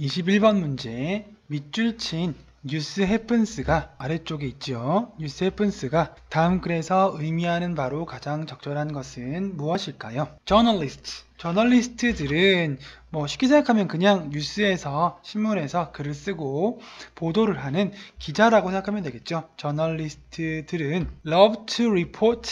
21번 문제 밑줄 친 뉴스 해픈스가 아래쪽에 있죠. 뉴스 해픈스가 다음 글에서 의미하는 바로 가장 적절한 것은 무엇일까요? 저널리스트들은 쉽게 생각하면 그냥 뉴스에서 신문에서 글을 쓰고 보도를 하는 기자라고 생각하면 되겠죠. 저널리스트들은 love to report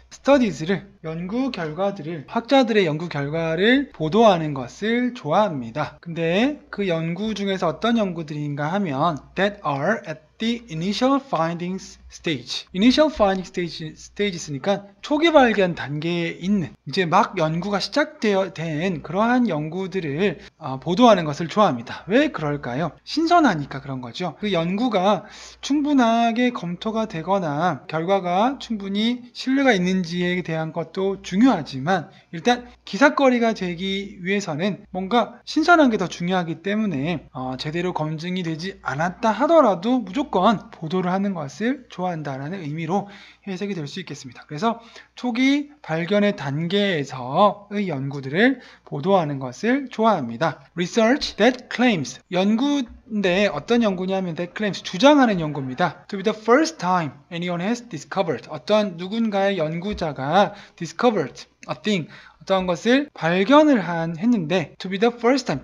studies를 연구 결과들을 학자들의 연구 결과를 보도하는 것을 좋아합니다. 근데 그 연구 중에서 어떤 연구들인가 하면 that are at the initial findings stage. initial finding stages니까 초기 발견 단계에 있는 이제 막 연구가 시작된 그러한 연구들을 보도하는 것을 좋아합니다. 왜 그럴까요? 신선하니까 그런 거죠. 그 연구가 충분하게 검토가 되거나 결과가 충분히 신뢰가 있는지에 대한 것도 중요하지만 일단 기사거리가 되기 위해서는 뭔가 신선한 게 더 중요하기 때문에 제대로 검증이 되지 않았다 하더라도 무조건 보도를 하는 것을 좋아한다라는 의미로 해석이 될 수 있겠습니다. 그래서 초기 발견의 단계에서의 연구들을 보도하는 것을 좋아합니다. Research that claims. 연구인데 어떤 연구냐면 that claims, 주장하는 연구입니다. To be the first time anyone has discovered. 어떤 누군가의 연구자가 discovered a thing, 어떤 것을 발견을 했는데 to be the first time,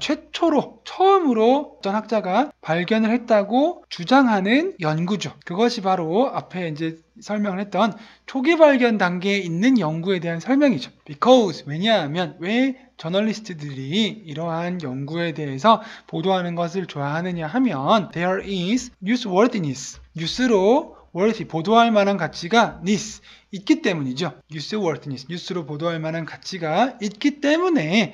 처음으로 어떤 학자가 발견을 했다고 주장하는 연구죠. 그것이 바로 앞에 이제 설명을 했던 초기 발견 단계에 있는 연구에 대한 설명이죠. Because, 왜냐하면 왜 저널리스트들이 이러한 연구에 대해서 보도하는 것을 좋아하느냐 하면 there is newsworthiness, 뉴스로 worthy, 보도할 만한 가치가 있기 때문이죠. newsworthiness, 뉴스로 보도할 만한 가치가 있기 때문에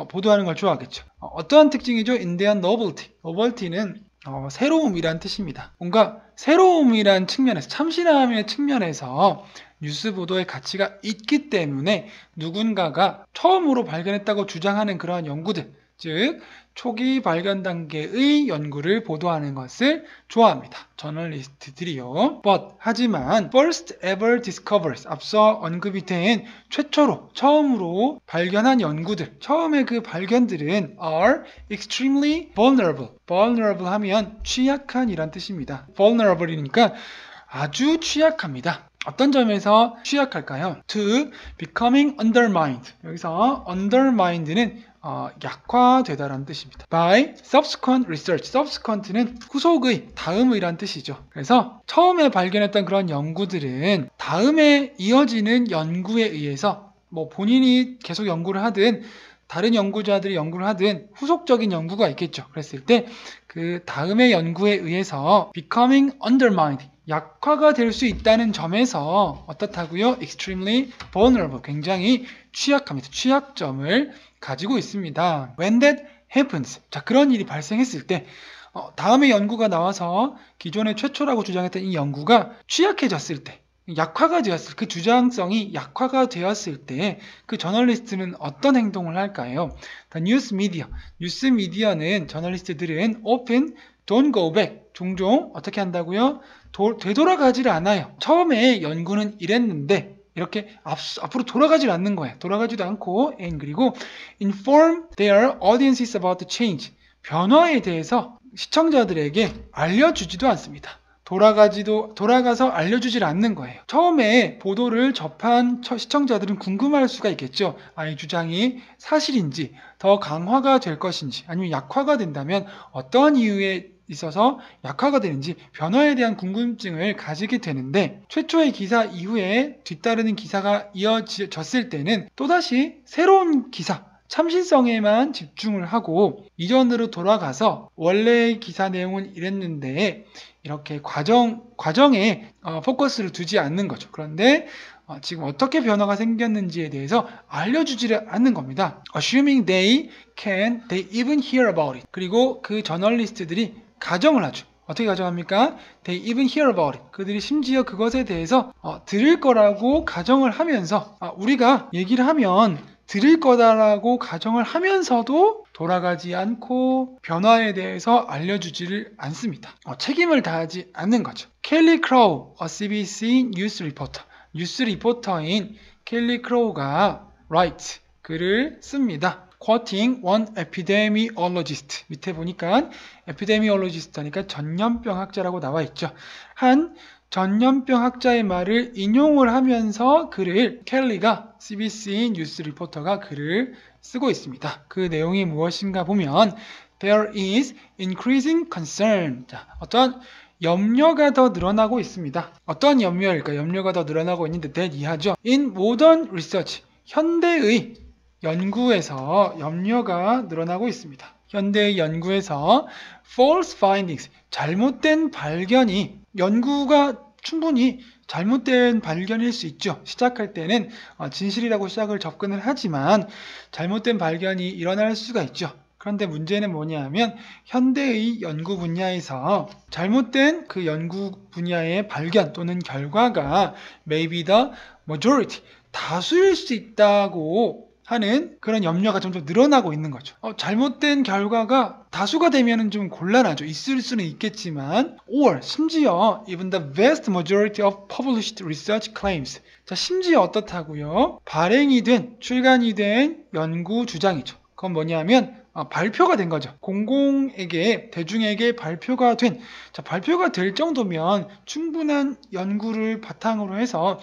보도하는 걸 좋아하겠죠. 어떠한 특징이죠? 인대한 novelty는 새로움이란 뜻입니다. 뭔가 새로움이란 측면에서, 참신함의 측면에서 뉴스 보도의 가치가 있기 때문에 누군가가 처음으로 발견했다고 주장하는 그러한 연구들, 즉 초기 발견 단계의 연구를 보도하는 것을 좋아합니다. 저널리스트들이요. 하지만 first ever discoveries, 앞서 언급이 된 처음으로 발견한 연구들, 처음에 그 발견들은 are extremely vulnerable. vulnerable 하면 취약한이란 뜻입니다. vulnerable이니까 아주 취약합니다. 어떤 점에서 취약할까요? To becoming undermined. 여기서 undermined는 약화되다라는 뜻입니다. By subsequent research. subsequent는 후속의, 다음의란 뜻이죠. 그래서 처음에 발견했던 그런 연구들은 다음에 이어지는 연구에 의해서 본인이 계속 연구를 하든 다른 연구자들이 연구를 하든 후속적인 연구가 있겠죠. 그랬을 때 그 다음의 연구에 의해서 becoming undermined, 약화가 될 수 있다는 점에서 어떻다고요? extremely vulnerable, 굉장히 취약합니다. 취약점을 가지고 있습니다. When that happens, 자, 그런 일이 발생했을 때 다음에 연구가 나와서 기존의 최초라고 주장했던 이 연구가 취약해졌을 때, 약화가 되었을, 그 주장성이 약화가 되었을 때 그 저널리스트는 어떤 행동을 할까요? 뉴스 미디어는 저널리스트들은 often don't go back, 종종 어떻게 한다고요? 되돌아가지를 않아요. 처음에 연구는 이랬는데 이렇게 앞으로 돌아가질 않는 거예요. 돌아가지도 않고 그리고 inform their audiences about the change, 변화에 대해서 시청자들에게 알려주지도 않습니다. 돌아가서 알려주질 않는 거예요. 처음에 보도를 접한 시청자들은 궁금할 수가 있겠죠. 이 주장이 사실인지, 더 강화가 될 것인지, 아니면 약화가 된다면 어떠한 이유에 있어서 약화가 되는지, 변화에 대한 궁금증을 가지게 되는데, 최초의 기사 이후에 뒤따르는 기사가 이어졌을 때는 또다시 새로운 기사, 참신성에만 집중을 하고 이전으로 돌아가서 원래의 기사 내용은 이랬는데 이렇게 과정에 포커스를 두지 않는 거죠. 그런데 지금 어떻게 변화가 생겼는지에 대해서 알려주지를 않는 겁니다. Assuming they even hear about it. 그리고 그 저널리스트들이 가정을 하죠. 어떻게 가정합니까? They even hear about it. 그들이 심지어 그것에 대해서 들을 거라고 가정을 하면서 우리가 얘기를 하면 들을 거다라고 가정을 하면서도 돌아가지 않고 변화에 대해서 알려주지를 않습니다. 책임을 다하지 않는 거죠. 켈리 크로우, CBC 뉴스 리포터인 켈리 크로우가 글을 씁니다. quoting one epidemiologist. 밑에 보니까 epidemiologist 하니까 전염병 학자라고 나와 있죠. 한 전염병 학자의 말을 인용을 하면서 글을 켈리가 CBC 뉴스 리포터가 글을 쓰고 있습니다. 그 내용이 무엇인가 보면 There is increasing concern. 자, 어떤 염려가 더 늘어나고 있습니다. 어떤 염려일까? 염려가 더 늘어나고 있는데 that 이하죠. In modern research. 현대의 연구에서 염려가 늘어나고 있습니다. 현대의 연구에서 false findings. 잘못된 발견이 연구가 충분히 잘못된 발견일 수 있죠. 시작할 때는 진실이라고 시작을 접근을 하지만 잘못된 발견이 일어날 수가 있죠. 그런데 문제는 뭐냐면 현대의 연구 분야에서 잘못된 그 연구 분야의 발견 또는 결과가 maybe the majority, 다수일 수 있다고 하는 그런 염려가 점점 늘어나고 있는 거죠. 잘못된 결과가 다수가 되면 좀 곤란하죠. 있을 수는 있겠지만 or 심지어 even the vast majority of published research claims. 자, 심지어 어떻다고요? 발행이 된, 출간이 된 연구 주장이죠. 그건 뭐냐면 발표가 된 거죠. 공공에게, 대중에게 발표가 된, 자, 발표가 될 정도면 충분한 연구를 바탕으로 해서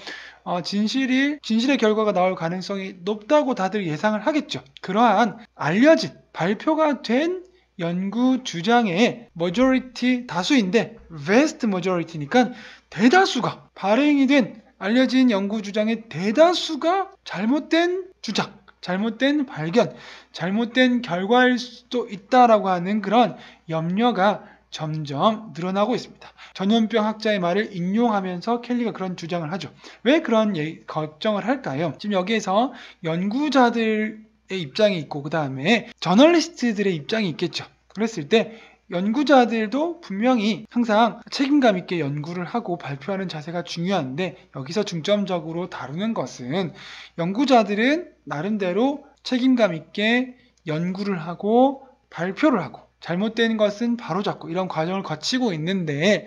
진실의 결과가 나올 가능성이 높다고 다들 예상을 하겠죠. 그러한 알려진, 발표가 된 연구 주장의 majority, 다수인데 vast majority니까 대다수가, 발행이 된 알려진 연구 주장의 대다수가 잘못된 주장, 잘못된 발견, 잘못된 결과일 수도 있다라고 하는 그런 염려가 점점 늘어나고 있습니다. 전염병 학자의 말을 인용하면서 켈리가 그런 주장을 하죠. 왜 그런 걱정을 할까요? 지금 여기에서 연구자들의 입장이 있고 그 다음에 저널리스트들의 입장이 있겠죠. 그랬을 때 연구자들도 분명히 항상 책임감 있게 연구를 하고 발표하는 자세가 중요한데 여기서 중점적으로 다루는 것은 연구자들은 나름대로 책임감 있게 연구를 하고 발표를 하고 잘못된 것은 바로잡고 이런 과정을 거치고 있는데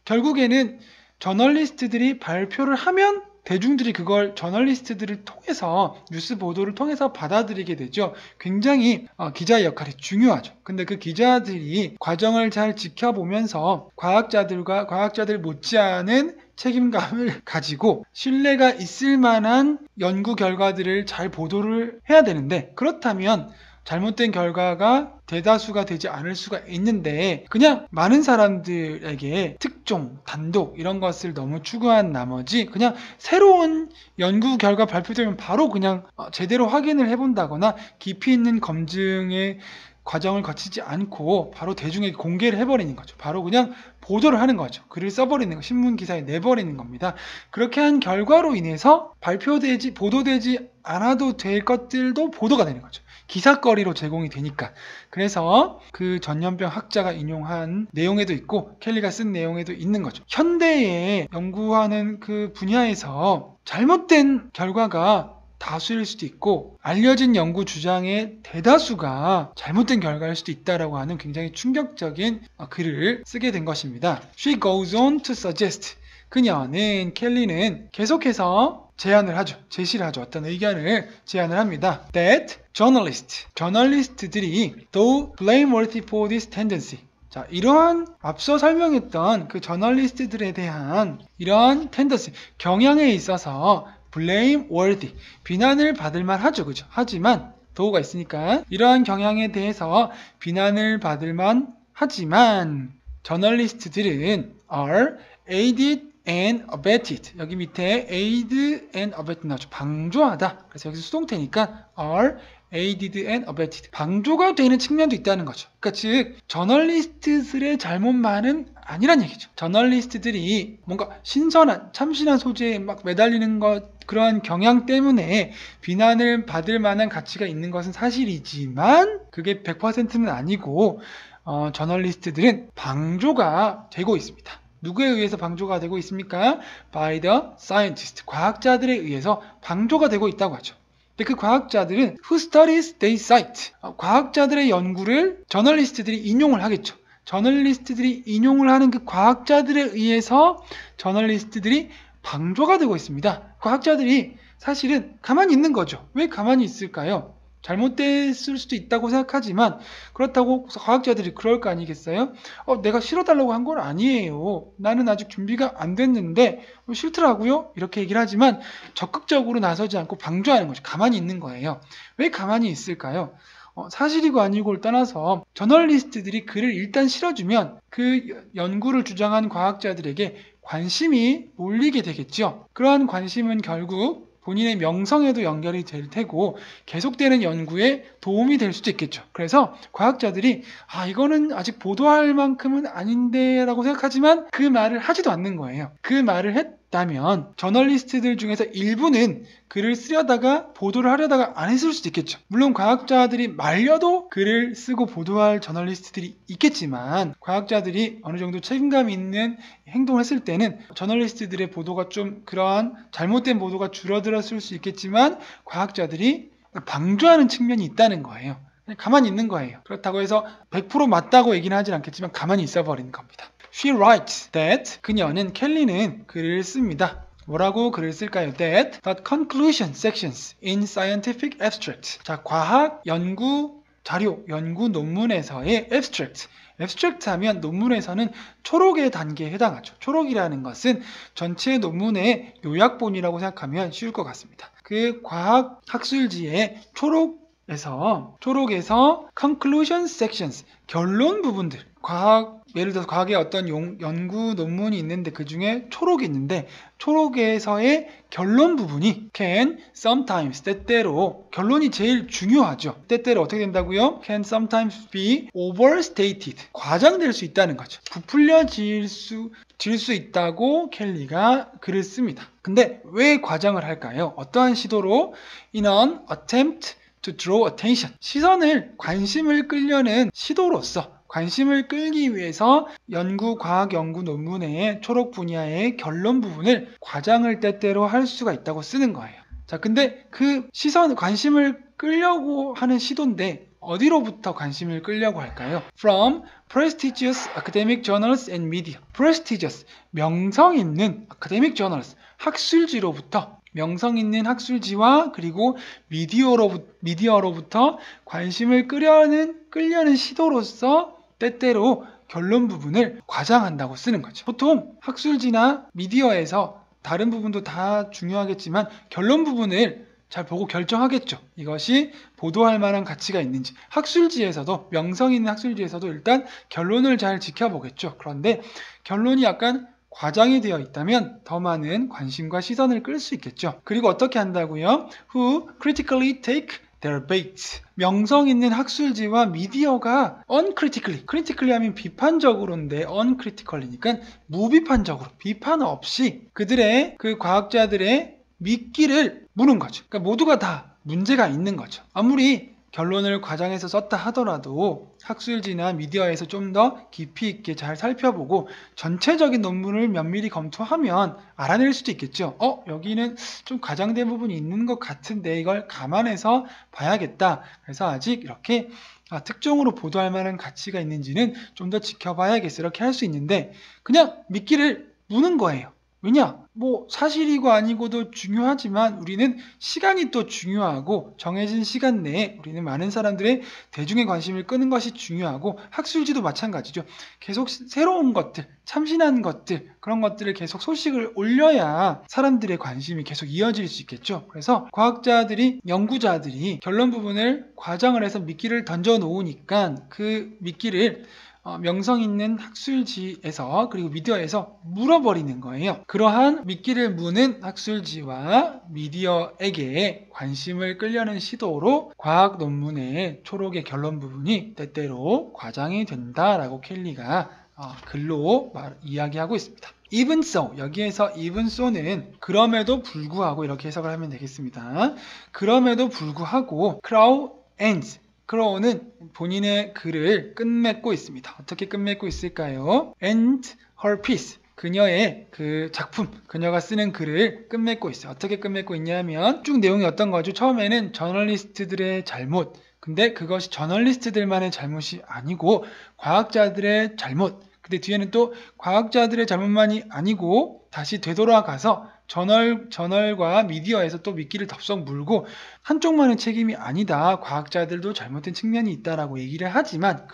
결국에는 저널리스트들이 발표를 하면 대중들이 그걸 저널리스트들을 통해서 뉴스 보도를 통해서 받아들이게 되죠. 굉장히 기자의 역할이 중요하죠. 근데 그 기자들이 과정을 잘 지켜보면서 과학자들 못지않은 책임감을 가지고 신뢰가 있을 만한 연구 결과들을 잘 보도를 해야 되는데 그렇다면 잘못된 결과가 대다수가 되지 않을 수가 있는데 그냥 많은 사람들에게 특종, 단독 이런 것을 너무 추구한 나머지 그냥 새로운 연구 결과 발표되면 바로 그냥 제대로 확인을 해본다거나 깊이 있는 검증의 과정을 거치지 않고 바로 대중에게 공개를 해버리는 거죠. 바로 그냥 보도를 하는 거죠. 글을 써버리는 거, 신문 기사에 내버리는 겁니다. 그렇게 한 결과로 인해서 보도되지 않아도 될 것들도 보도가 되는 거죠. 기사거리로 제공이 되니까. 그래서 그 전염병 학자가 인용한 내용에도 있고 켈리가 쓴 내용에도 있는 거죠. 현대에 연구하는 그 분야에서 잘못된 결과가 다수일 수도 있고 알려진 연구 주장의 대다수가 잘못된 결과일 수도 있다라고 하는 굉장히 충격적인 글을 쓰게 된 것입니다. She goes on to suggest. 켈리는 계속해서 제시를 하죠. 어떤 의견을 제안을 합니다. That 저널리스트들이 though blameworthy for this tendency. 자, 이러한 앞서 설명했던 그 저널리스트들에 대한 이러한 텐던시, 경향에 있어서 blameworthy, 비난을 받을 만하죠. 그죠? 하지만 도우가 있으니까 이러한 경향에 대해서 비난을 받을 만하지만 저널리스트들은 are aided and abetted. 여기 밑에 aid and abetted 나오죠. 방조하다. 그래서 여기서 수동태니까 are aided and abetted. 방조가 되는 측면도 있다는 거죠. 그러니까 즉 저널리스트들의 잘못만은 아니란 얘기죠. 저널리스트들이 뭔가 신선한, 참신한 소재에 막 매달리는 것, 그러한 경향 때문에 비난을 받을 만한 가치가 있는 것은 사실이지만 그게 100%는 아니고 저널리스트들은 방조가 되고 있습니다. 누구에 의해서 방조가 되고 있습니까? By the scientist. 과학자들에 의해서 방조가 되고 있다고 하죠. 근데 그 과학자들은 who studies they cite. 과학자들의 연구를 저널리스트들이 인용을 하겠죠. 저널리스트들이 인용을 하는 그 과학자들에 의해서 저널리스트들이 방조가 되고 있습니다. 과학자들이 사실은 가만히 있는 거죠. 왜 가만히 있을까요? 잘못됐을 수도 있다고 생각하지만 그렇다고 과학자들이 그럴 거 아니겠어요? 내가 실어달라고 한 건 아니에요. 나는 아직 준비가 안 됐는데 싫더라고요. 이렇게 얘기를 하지만 적극적으로 나서지 않고 방조하는 거죠. 가만히 있는 거예요. 왜 가만히 있을까요? 사실이고 아니고를 떠나서 저널리스트들이 글을 일단 실어주면 그 연구를 주장한 과학자들에게 관심이 몰리게 되겠죠. 그러한 관심은 결국 본인의 명성에도 연결이 될 테고 계속되는 연구에 도움이 될 수도 있겠죠. 그래서 과학자들이 이거는 아직 보도할 만큼은 아닌데 라고 생각하지만 그 말을 하지도 않는 거예요. 그 말을 했다면 저널리스트들 중에서 일부는 글을 쓰려다가 보도를 하려다가 안 했을 수도 있겠죠. 물론 과학자들이 말려도 글을 쓰고 보도할 저널리스트들이 있겠지만 과학자들이 어느 정도 책임감 있는 행동을 했을 때는 저널리스트들의 보도가 좀 그러한 잘못된 보도가 줄어들었을 수 있겠지만 과학자들이 방조하는 측면이 있다는 거예요. 가만히 있는 거예요. 그렇다고 해서 100% 맞다고 얘기는 하진 않겠지만 가만히 있어 버리는 겁니다. She writes that 그녀는 켈리는 글을 씁니다. 뭐라고 글을 쓸까요? That the conclusion sections in scientific abstract. 자, 과학 연구 자료, 연구 논문에서의 abstract. abstract 하면 논문에서는 초록의 단계에 해당하죠. 초록이라는 것은 전체 논문의 요약본이라고 생각하면 쉬울 것 같습니다. 그 과학 학술지의 초록에서 conclusion sections, 결론 부분들, 예를 들어서 과학의 어떤 연구 논문이 있는데 그 중에 초록이 있는데 초록에서의 결론 부분이 can sometimes, 때때로 있다고요. 제일 중요하죠. 때때로 어떻게 된다고요? can sometimes be overstated, 과장될 수 있다는 거죠. 부풀려질 수 있다고 켈리가 글을 씁니다. 근데 왜 과장을 할까요? 어떠한 시도로? In an attempt to draw attention, 관심을 끌려는 시도로서 관심을 끌기 위해서 과학 연구 논문의 초록 분야의 결론 부분을 과장을 때때로 할 수가 있다고 쓰는 거예요. 자, 근데 그 관심을 끌려고 하는 시도인데 어디로부터 관심을 끌려고 할까요? From prestigious academic journals and media. prestigious, 명성 있는 academic journals, 학술지로부터 명성 있는 학술지와 그리고 미디어로부터 관심을 끌려는 시도로서 때때로 결론 부분을 과장한다고 쓰는 거죠. 보통 학술지나 미디어에서 다른 부분도 다 중요하겠지만 결론 부분을 잘 보고 결정하겠죠. 이것이 보도할 만한 가치가 있는지. 명성 있는 학술지에서도 일단 결론을 잘 지켜보겠죠. 그런데 결론이 약간 과장이 되어 있다면 더 많은 관심과 시선을 끌 수 있겠죠. 그리고 어떻게 한다고요? Who critically take their bait. 명성 있는 학술지와 미디어가 critically 하면 비판적으로인데 uncritically니까 무비판적으로, 비판 없이 그 과학자들의 미끼를 무는 거죠. 그러니까 모두가 다 문제가 있는 거죠. 아무리 결론을 과장해서 썼다 하더라도 학술지나 미디어에서 좀 더 깊이 있게 잘 살펴보고 전체적인 논문을 면밀히 검토하면 알아낼 수도 있겠죠. 여기는 좀 과장된 부분이 있는 것 같은데 이걸 감안해서 봐야겠다. 그래서 아직 이렇게 특종으로 보도할 만한 가치가 있는지는 좀 더 지켜봐야겠어. 이렇게 할 수 있는데 그냥 미끼를 무는 거예요. 왜냐? 사실이고 아니고도 중요하지만 우리는 시간이 또 중요하고 정해진 시간 내에 우리는 많은 사람들의 대중의 관심을 끄는 것이 중요하고 학술지도 마찬가지죠. 계속 새로운 것들, 참신한 것들, 그런 것들을 계속 소식을 올려야 사람들의 관심이 계속 이어질 수 있겠죠. 그래서 연구자들이 결론 부분을 과장을 해서 미끼를 던져 놓으니까 그 미끼를 명성 있는 학술지에서 그리고 미디어에서 물어버리는 거예요. 그러한 미끼를 무는 학술지와 미디어에게 관심을 끌려는 시도로 과학 논문의 초록의 결론 부분이 때때로 과장이 된다라고 켈리가 글로 이야기하고 있습니다. Even so, 여기에서 even so는 그럼에도 불구하고 이렇게 해석을 하면 되겠습니다. 그럼에도 불구하고 크로우는 본인의 글을 끝맺고 있습니다. 어떻게 끝맺고 있을까요? And her piece, 그녀의 그 작품, 그녀가 쓰는 글을 끝맺고 있어요. 어떻게 끝맺고 있냐면 쭉 내용이 어떤 거죠? 처음에는 저널리스트들의 잘못, 근데 그것이 저널리스트들만의 잘못이 아니고 과학자들의 잘못, 근데 뒤에는 또 과학자들의 잘못만이 아니고 다시 되돌아가서 저널과 미디어에서 또 미끼를 덥석 물고 한쪽만의 책임이 아니다. 과학자들도 잘못된 측면이 있다라고 얘기를 하지만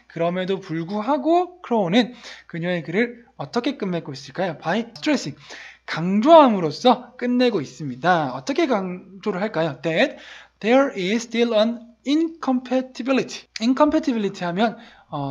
그럼에도 불구하고 크로우는 그녀의 글을 어떻게 끝맺고 있을까요? by stressing. 강조함으로써 끝내고 있습니다. 어떻게 강조를 할까요? That there is still an incompatibility. incompatibility 하면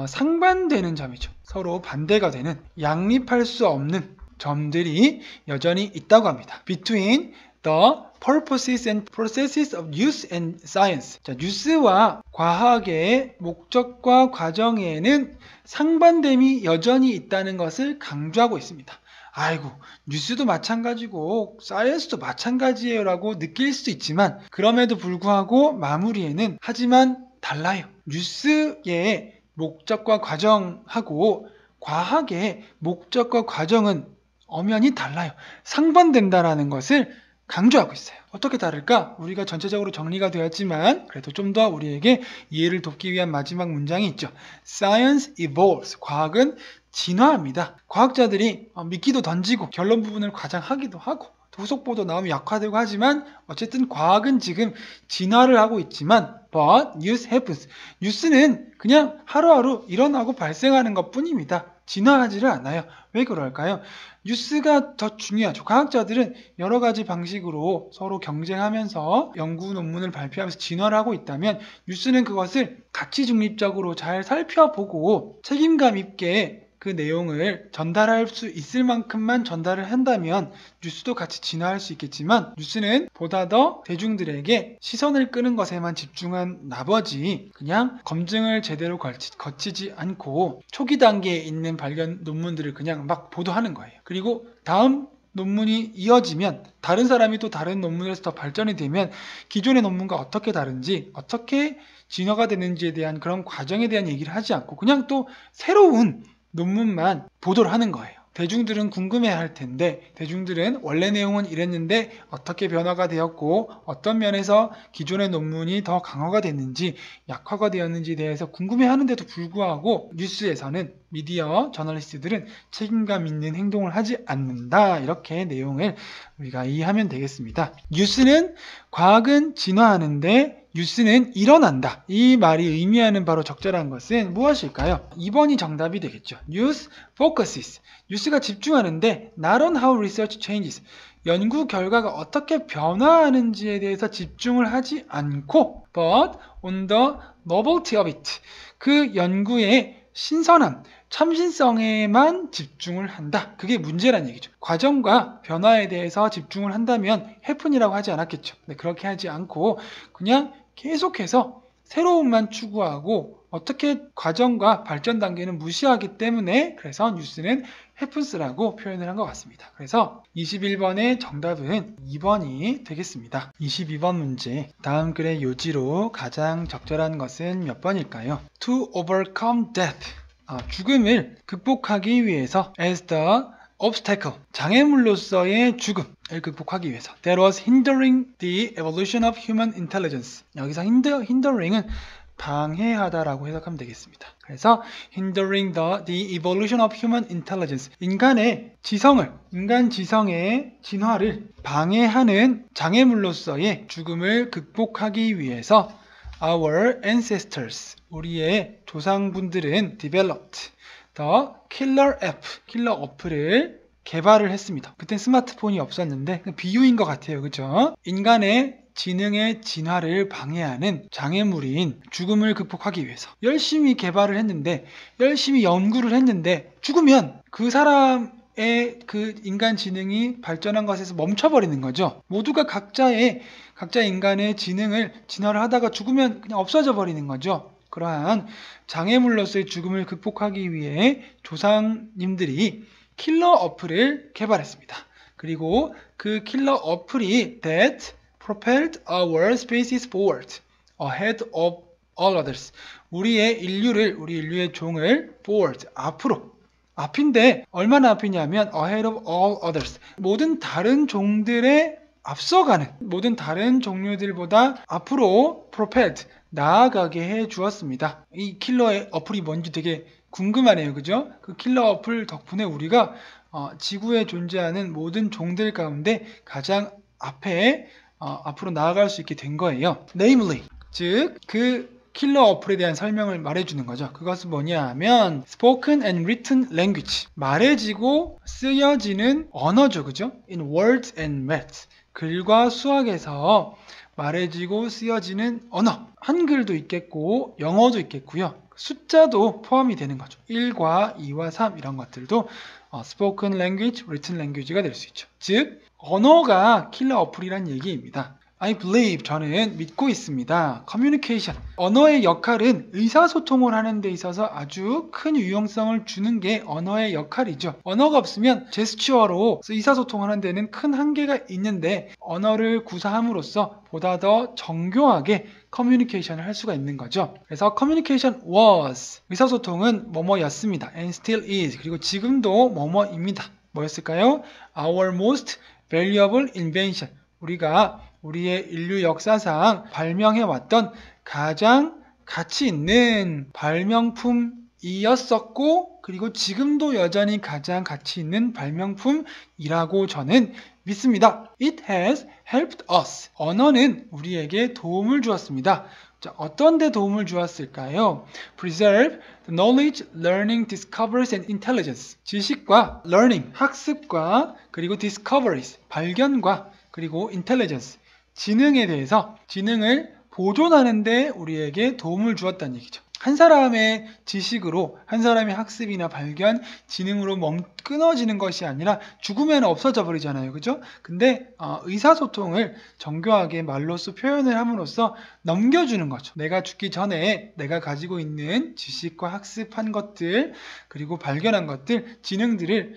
상반되는 점이죠. 서로 반대가 되는 양립할 수 없는 점들이 여전히 있다고 합니다. Between the purposes and processes of use and science. 자, 뉴스와 과학의 목적과 과정에는 상반됨이 여전히 있다는 것을 강조하고 있습니다. 아이고, 뉴스도 마찬가지고 사이언스도 마찬가지예요 라고 느낄 수도 있지만 그럼에도 불구하고 마무리에는 하지만 달라요. 뉴스의 목적과 과정하고 과학의 목적과 과정은 엄연히 달라요. 상반된다라는 것을 강조하고 있어요. 어떻게 다를까? 우리가 전체적으로 정리가 되었지만 그래도 좀 더 우리에게 이해를 돕기 위한 마지막 문장이 있죠. Science evolves. 과학은 진화합니다. 과학자들이 미끼도 던지고 결론 부분을 과장하기도 하고 후속 보도 나오면 약화되고 하지만 어쨌든 과학은 지금 진화를 하고 있지만 but news happens. 뉴스는 그냥 하루하루 일어나고 발생하는 것 뿐입니다. 진화하지를 않아요. 왜 그럴까요? 뉴스가 더 중요하죠. 과학자들은 여러 가지 방식으로 서로 경쟁하면서 연구 논문을 발표하면서 진화를 하고 있다면 뉴스는 그것을 가치 중립적으로 잘 살펴보고 책임감 있게 그 내용을 전달할 수 있을 만큼만 전달을 한다면 뉴스도 같이 진화할 수 있겠지만 뉴스는 보다 더 대중들에게 시선을 끄는 것에만 집중한 나머지 그냥 검증을 제대로 거치지 않고 초기 단계에 있는 발견 논문들을 그냥 막 보도하는 거예요. 그리고 다음 논문이 이어지면 다른 사람이 또 다른 논문에서 더 발전이 되면 기존의 논문과 어떻게 다른지 어떻게 진화가 되는지에 대한 그런 과정에 대한 얘기를 하지 않고 그냥 또 새로운 논문만 보도를 하는 거예요. 대중들은 궁금해할 텐데 대중들은 원래 내용은 이랬는데 어떻게 변화가 되었고 어떤 면에서 기존의 논문이 더 강화가 됐는지 약화가 되었는지에 대해서 궁금해하는데도 불구하고 뉴스에서는 미디어 저널리스트들은 책임감 있는 행동을 하지 않는다. 이렇게 내용을 우리가 이해하면 되겠습니다. 뉴스는 과학은 진화하는데 뉴스는 일어난다. 이 말이 의미하는 바로 적절한 것은 무엇일까요? 2번이 정답이 되겠죠. News focuses. 뉴스가 집중하는데 not on how research changes. 연구 결과가 어떻게 변화하는지에 대해서 집중을 하지 않고 but on the novelty of it. 그 연구의 신선함, 참신성에만 집중을 한다. 그게 문제란 얘기죠. 과정과 변화에 대해서 집중을 한다면 해픈이라고 하지 않았겠죠. 근데 그렇게 하지 않고 그냥 계속해서 새로움만 추구하고 어떻게 과정과 발전 단계는 무시하기 때문에 그래서 뉴스는 happens라고 표현을 한 것 같습니다. 그래서 21번의 정답은 2번이 되겠습니다. 22번 문제. 다음 글의 요지로 가장 적절한 것은 몇 번일까요? To overcome death. 죽음을 극복하기 위해서 as the obstacle. 장애물로서의 죽음을 극복하기 위해서. That was hindering the evolution of human intelligence. 여기서 hindering은 방해하다라고 해석하면 되겠습니다. 그래서 hindering the evolution of human intelligence. 인간 지성의 진화를 방해하는 장애물로서의 죽음을 극복하기 위해서 our ancestors, 우리의 조상분들은 developed the killer app를 개발을 했습니다. 그땐 스마트폰이 없었는데 비유인 것 같아요. 그죠? 인간의 지능의 진화를 방해하는 장애물인 죽음을 극복하기 위해서 열심히 개발을 했는데 열심히 연구를 했는데 죽으면 그 사람의 그 인간 지능이 발전한 것에서 멈춰버리는 거죠. 모두가 각자 인간의 지능을 진화를 하다가 죽으면 그냥 없어져 버리는 거죠. 그러한 장애물로서의 죽음을 극복하기 위해 조상님들이 킬러 어플을 개발했습니다. 그리고 그 킬러 어플이 that propelled our species forward ahead of all others. 우리 인류의 종을 forward, 앞인데 얼마나 앞이냐면 ahead of all others. 모든 다른 종들의 앞서가는 모든 다른 종류들보다 앞으로 propelled 나아가게 해 주었습니다. 이 킬러의 어플이 뭔지 되게 궁금하네요. 그죠? 그 킬러 어플 덕분에 우리가 지구에 존재하는 모든 종들 가운데 가장 앞에 앞으로 나아갈 수 있게 된 거예요. Namely, 즉 그 킬러 어플에 대한 설명을 말해주는 거죠. 그것은 뭐냐 하면 spoken and written language, 말해지고 쓰여지는 언어죠. 그죠? In words and math, 글과 수학에서 말해지고 쓰여지는 언어, 한글도 있겠고 영어도 있겠고요. 숫자도 포함이 되는 거죠. 1과 2와 3 이런 것들도 spoken language, written language가 될 수 있죠. 즉 언어가 킬러 어플이란 얘기입니다. I believe, 저는 믿고 있습니다. communication, 언어의 역할은 의사소통을 하는 데 있어서 아주 큰 유용성을 주는 게 언어의 역할이죠. 언어가 없으면 제스처로 의사소통을 하는 데는 큰 한계가 있는데 언어를 구사함으로써 보다 더 정교하게 커뮤니케이션을 할 수가 있는 거죠. 그래서 communication was, 의사소통은 뭐뭐였습니다. and still is, 그리고 지금도 뭐뭐입니다. 뭐였을까요? Our most valuable invention, 우리가 우리의 인류 역사상 발명해왔던 가장 가치 있는 발명품이었었고, 그리고 지금도 여전히 가장 가치 있는 발명품이라고 저는 믿습니다. It has helped us. 언어는 우리에게 도움을 주었습니다. 자, 어떤 데 도움을 주었을까요? Preserve the knowledge, learning, discoveries and intelligence. 지식과 learning, 학습과 그리고 discoveries, 발견과 그리고 intelligence, 지능에 대해서, 지능을 보존하는 데 우리에게 도움을 주었다는 얘기죠. 한 사람의 지식으로, 한 사람의 학습이나 발견, 지능으로 끊어지는 것이 아니라 죽으면 없어져 버리잖아요. 그죠? 근데 의사소통을 정교하게 말로써 표현을 함으로써 넘겨주는 거죠. 내가 죽기 전에 내가 가지고 있는 지식과 학습한 것들, 그리고 발견한 것들, 지능들을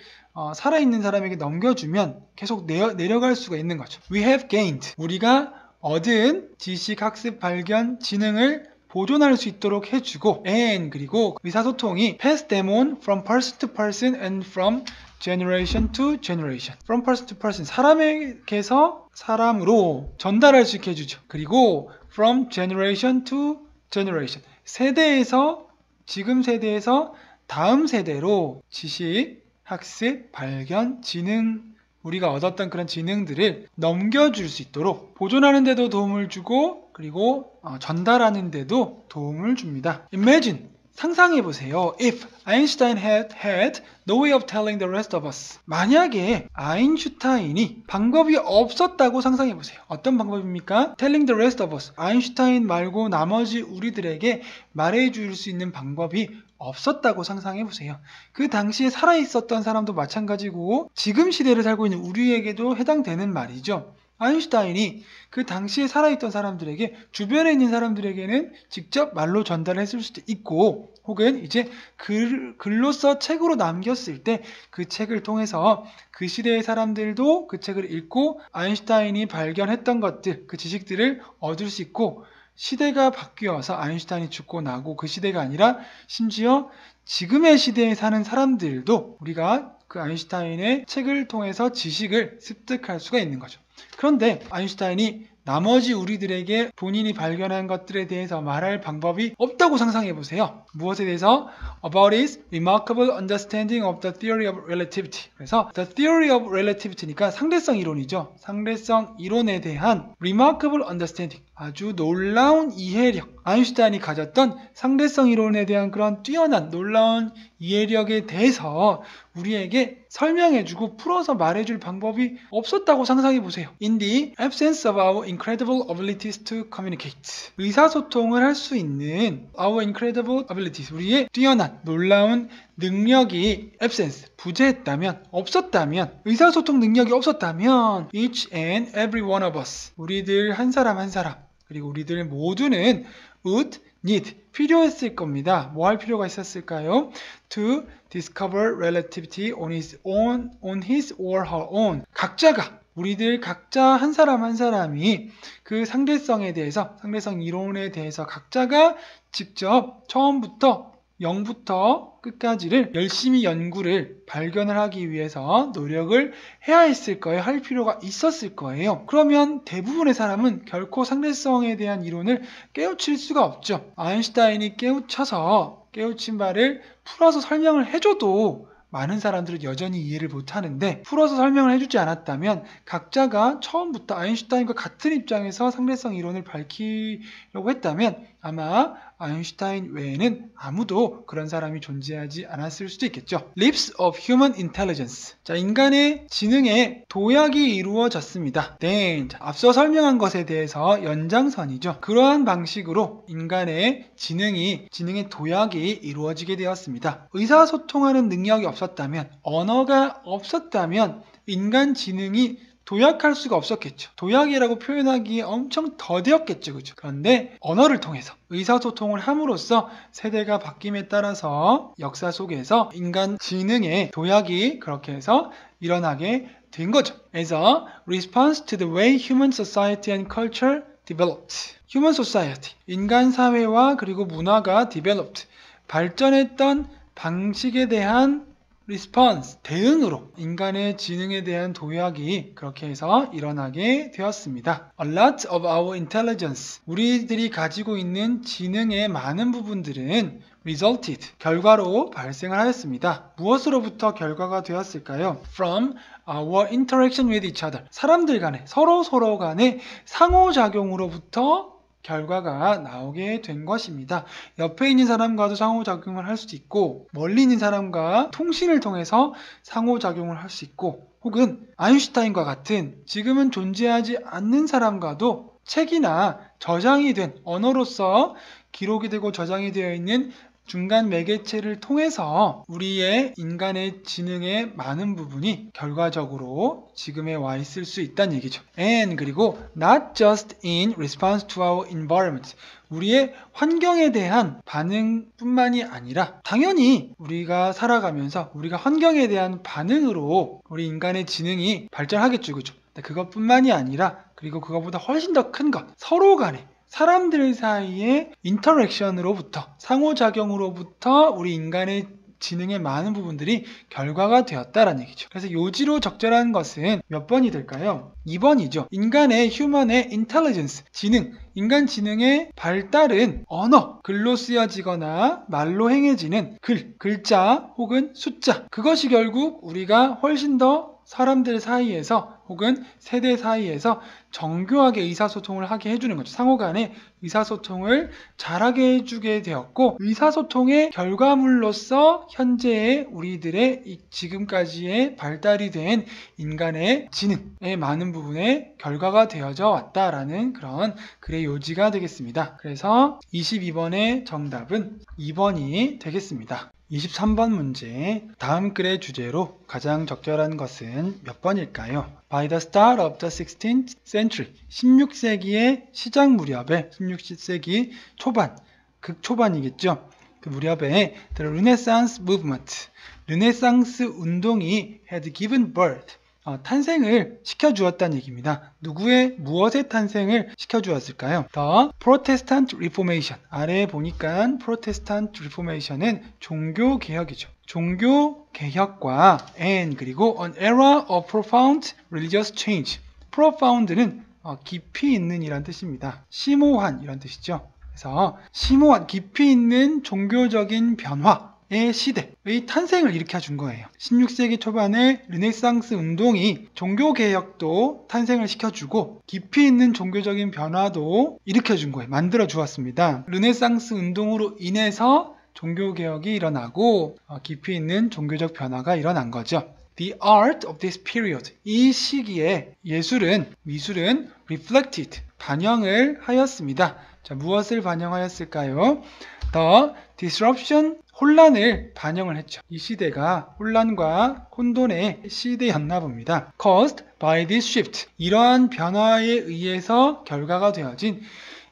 살아있는 사람에게 넘겨주면 계속 내려갈 수가 있는 거죠. We have gained, 우리가 얻은 지식, 학습, 발견, 지능을 보존할 수 있도록 해주고, and, 그리고 의사소통이 pass them on from person to person and from generation to generation. from person to person, 사람에게서 사람으로 전달할 수 있게 해주죠. 그리고 from generation to generation, 세대에서, 지금 세대에서 다음 세대로 지식, 학습, 발견, 지능, 우리가 얻었던 그런 지능들을 넘겨줄 수 있도록 보존하는 데도 도움을 주고, 그리고 전달하는 데도 도움을 줍니다. Imagine, 상상해보세요. If Einstein had no way of telling the rest of us. 만약에 아인슈타인이 방법이 없었다고 상상해보세요. 어떤 방법입니까? Telling the rest of us. 아인슈타인 말고 나머지 우리들에게 말해줄 수 있는 방법이 없었다고 상상해보세요. 그 당시에 살아있었던 사람도 마찬가지고 지금 시대를 살고 있는 우리에게도 해당되는 말이죠. 아인슈타인이 그 당시에 살아있던 사람들에게, 주변에 있는 사람들에게는 직접 말로 전달했을 수도 있고, 혹은 이제 글로써 책으로 남겼을 때 그 책을 통해서 그 시대의 사람들도 그 책을 읽고 아인슈타인이 발견했던 것들, 그 지식들을 얻을 수 있고, 시대가 바뀌어서 아인슈타인이 죽고 나고 그 시대가 아니라 심지어 지금의 시대에 사는 사람들도 우리가 그 아인슈타인의 책을 통해서 지식을 습득할 수가 있는 거죠. 그런데 아인슈타인이 나머지 우리들에게 본인이 발견한 것들에 대해서 말할 방법이 없다고 상상해 보세요. 무엇에 대해서? About his remarkable understanding of the theory of relativity. 그래서 the theory of relativity니까 상대성 이론이죠. 상대성 이론에 대한 remarkable understanding, 아주 놀라운 이해력, 아인슈타인이 가졌던 상대성 이론에 대한 그런 뛰어난 놀라운 이해력에 대해서 우리에게 설명해주고 풀어서 말해줄 방법이 없었다고 상상해보세요. In the absence of our incredible abilities to communicate. 의사소통을 할 수 있는 our incredible abilities, 우리의 뛰어난 놀라운 능력이 absence, 부재했다면, 없었다면, 의사소통 능력이 없었다면 each and every one of us, 우리들 한 사람 한 사람, 그리고 우리들 모두는 would need, 필요했을 겁니다. 뭐 할 필요가 있었을까요? To discover relativity on his or her own. 각자가, 우리들 각자 한 사람 한 사람이 그 상대성에 대해서, 상대성 이론에 대해서 각자가 직접 처음부터 0부터 끝까지를 열심히 연구를 발견을 하기 위해서 노력을 해야 했을 거예요. 할 필요가 있었을 거예요. 그러면 대부분의 사람은 결코 상대성에 대한 이론을 깨우칠 수가 없죠. 아인슈타인이 깨우친 바를 풀어서 설명을 해줘도 많은 사람들은 여전히 이해를 못하는데, 풀어서 설명을 해주지 않았다면 각자가 처음부터 아인슈타인과 같은 입장에서 상대성 이론을 밝히려고 했다면 아마 아인슈타인 외에는 아무도 그런 사람이 존재하지 않았을 수도 있겠죠. Leaps of Human Intelligence. 자, 인간의 지능의 도약이 이루어졌습니다. Then, 앞서 설명한 것에 대해서 연장선이죠. 그러한 방식으로 인간의 지능의 도약이 이루어지게 되었습니다. 의사소통하는 능력이 없었다면, 언어가 없었다면 인간 지능이 도약할 수가 없었겠죠. 도약이라고 표현하기에 엄청 더디었겠죠. 그죠? 그런데 언어를 통해서 의사소통을 함으로써 세대가 바뀜에 따라서 역사 속에서 인간 지능의 도약이 그렇게 해서 일어나게 된 거죠. As a response to the way human society and culture developed. Human society, 인간 사회와 그리고 문화가 developed, 발전했던 방식에 대한 response, 대응으로 인간의 지능에 대한 도약이 그렇게 해서 일어나게 되었습니다. A lot of our intelligence, 우리들이 가지고 있는 지능의 많은 부분들은 resulted, 결과로 발생을 하였습니다. 무엇으로부터 결과가 되었을까요? From our interaction with each other, 사람들 간에, 서로 간의 상호작용으로부터 결과가 나오게 된 것입니다. 옆에 있는 사람과도 상호작용을 할 수도 있고, 멀리 있는 사람과 통신을 통해서 상호작용을 할 수 있고, 혹은 아인슈타인과 같은 지금은 존재하지 않는 사람과도 책이나 저장이 된, 언어로서 기록이 되고 저장이 되어 있는 중간 매개체를 통해서 우리의 인간의 지능의 많은 부분이 결과적으로 지금에 와 있을 수 있다는 얘기죠. And 그리고 not just in response to our environment, 우리의 환경에 대한 반응뿐만이 아니라 당연히 우리가 살아가면서 우리가 환경에 대한 반응으로 우리 인간의 지능이 발전하겠죠. 그죠? 그것뿐만이 아니라, 그리고 그것보다 훨씬 더 큰 것, 서로 간에 사람들 사이의 인터랙션으로부터, 상호작용으로부터 우리 인간의 지능의 많은 부분들이 결과가 되었다라는 얘기죠. 그래서 요지로 적절한 것은 몇 번이 될까요? 2번이죠. 인간의 휴먼의 인텔리전스, 지능, 인간 지능의 발달은 언어, 글로 쓰여지거나 말로 행해지는 글자 혹은 숫자, 그것이 결국 우리가 훨씬 더 사람들 사이에서 혹은 세대 사이에서 정교하게 의사소통을 하게 해주는 거죠. 상호 간에 의사소통을 잘하게 해주게 되었고, 의사소통의 결과물로서 현재의 우리들의 지금까지의 발달이 된 인간의 지능의 많은 부분의 결과가 되어져 왔다라는 그런 글의 요지가 되겠습니다. 그래서 22번의 정답은 2번이 되겠습니다. 23번 문제, 다음 글의 주제로 가장 적절한 것은 몇 번일까요? By the start of the 16th century, 16세기의 시작 무렵에, 16세기 초반, 극초반이겠죠. 그 무렵에 the Renaissance movement, 르네상스 운동이 had given birth, 탄생을 시켜주었다는 얘기입니다. 무엇의 탄생을 시켜주었을까요? The Protestant Reformation. 아래에 보니까 Protestant Reformation은 종교개혁이죠. 종교개혁과 and 그리고 an era of profound religious change. profound는 깊이 있는 이란 뜻입니다. 심오한 이란 뜻이죠. 그래서 심오한, 깊이 있는 종교적인 변화 의 시대의 탄생을 일으켜준 거예요. 16세기 초반에 르네상스 운동이 종교개혁도 탄생을 시켜주고 깊이 있는 종교적인 변화도 일으켜준 거예요. 만들어 주었습니다. 르네상스 운동으로 인해서 종교개혁이 일어나고 깊이 있는 종교적 변화가 일어난 거죠. The art of this period, 이 시기에 미술은 reflected, 반영을 하였습니다. 자, 무엇을 반영하였을까요? The disruption, 혼란을 반영을 했죠. 이 시대가 혼란과 혼돈의 시대였나 봅니다. Caused by this shift, 이러한 변화에 의해서 결과가 되어진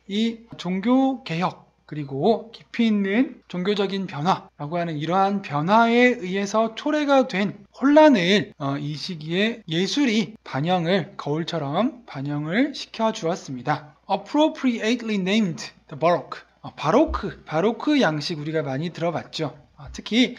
이 종교개혁 그리고 깊이 있는 종교적인 변화라고 하는 이러한 변화에 의해서 초래가 된 혼란을 이 시기에 예술이 거울처럼 반영을 시켜주었습니다. Appropriately named the Baroque, 바로크 양식 우리가 많이 들어봤죠. 특히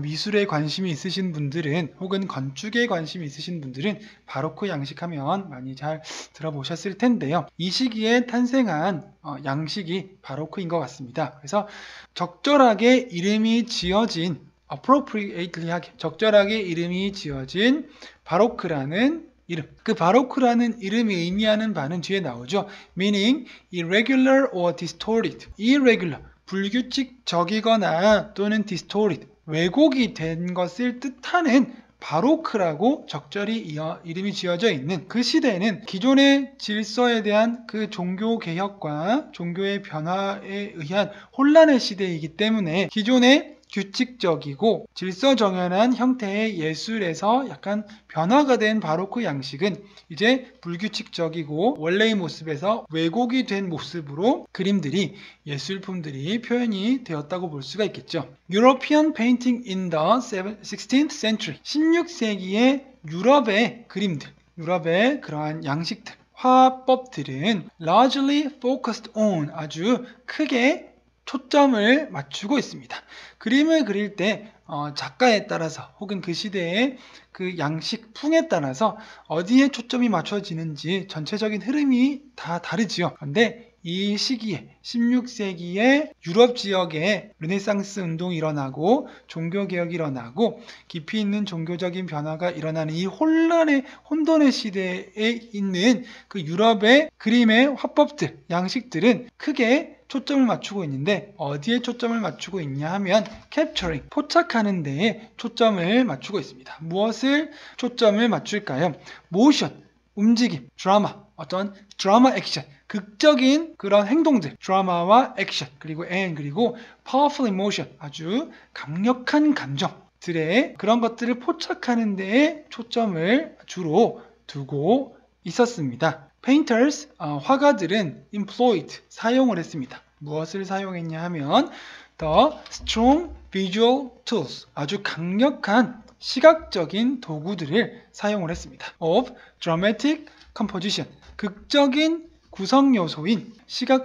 미술에 관심이 있으신 분들은 혹은 건축에 관심이 있으신 분들은 바로크 양식하면 많이 잘 들어보셨을 텐데요. 이 시기에 탄생한 양식이 바로크인 것 같습니다. 그래서 적절하게 이름이 지어진 appropriately하게 적절하게 이름이 지어진 바로크라는 이름. 그 바로크라는 이름이 의미하는 바는 뒤에 나오죠. meaning irregular or distorted. irregular 불규칙적이거나 또는 distorted 왜곡이 된 것을 뜻하는 바로크라고 적절히 이름이 지어져 있는 그 시대는 기존의 질서에 대한 그 종교 개혁과 종교의 변화에 의한 혼란의 시대이기 때문에 기존의 규칙적이고 질서정연한 형태의 예술에서 약간 변화가 된 바로크 양식은 이제 불규칙적이고 원래의 모습에서 왜곡이 된 모습으로 그림들이 예술품들이 표현이 되었다고 볼 수가 있겠죠. European painting in the 16th century 16세기의 유럽의 그림들, 유럽의 그러한 양식들, 화법들은 largely focused on 아주 크게 초점을 맞추고 있습니다. 그림을 그릴 때 작가에 따라서 혹은 그 시대의 그 양식풍에 따라서 어디에 초점이 맞춰지는지 전체적인 흐름이 다 다르지요. 그런데 이 시기에 16세기에 유럽 지역에 르네상스 운동이 일어나고 종교개혁이 일어나고 깊이 있는 종교적인 변화가 일어나는 이 혼돈의 시대에 있는 그 유럽의 그림의 화법들, 양식들은 크게 초점을 맞추고 있는데 어디에 초점을 맞추고 있냐 하면 capturing, 포착하는 데에 초점을 맞추고 있습니다. 무엇을 초점을 맞출까요? motion, 움직임, 드라마, 어떤 드라마 액션, 극적인 그런 행동들, 드라마와 액션, 그리고 그리고 powerful emotion, 아주 강력한 감정들의 그런 것들을 포착하는 데에 초점을 주로 두고 있었습니다. Painters, 화가들은 employed, 사용을 했습니다. 무엇을 사용했냐 하면 the strong visual tools, 아주 강력한 시각적인 도구들을 사용을 했습니다. of dramatic composition, 극적인 구성 요소인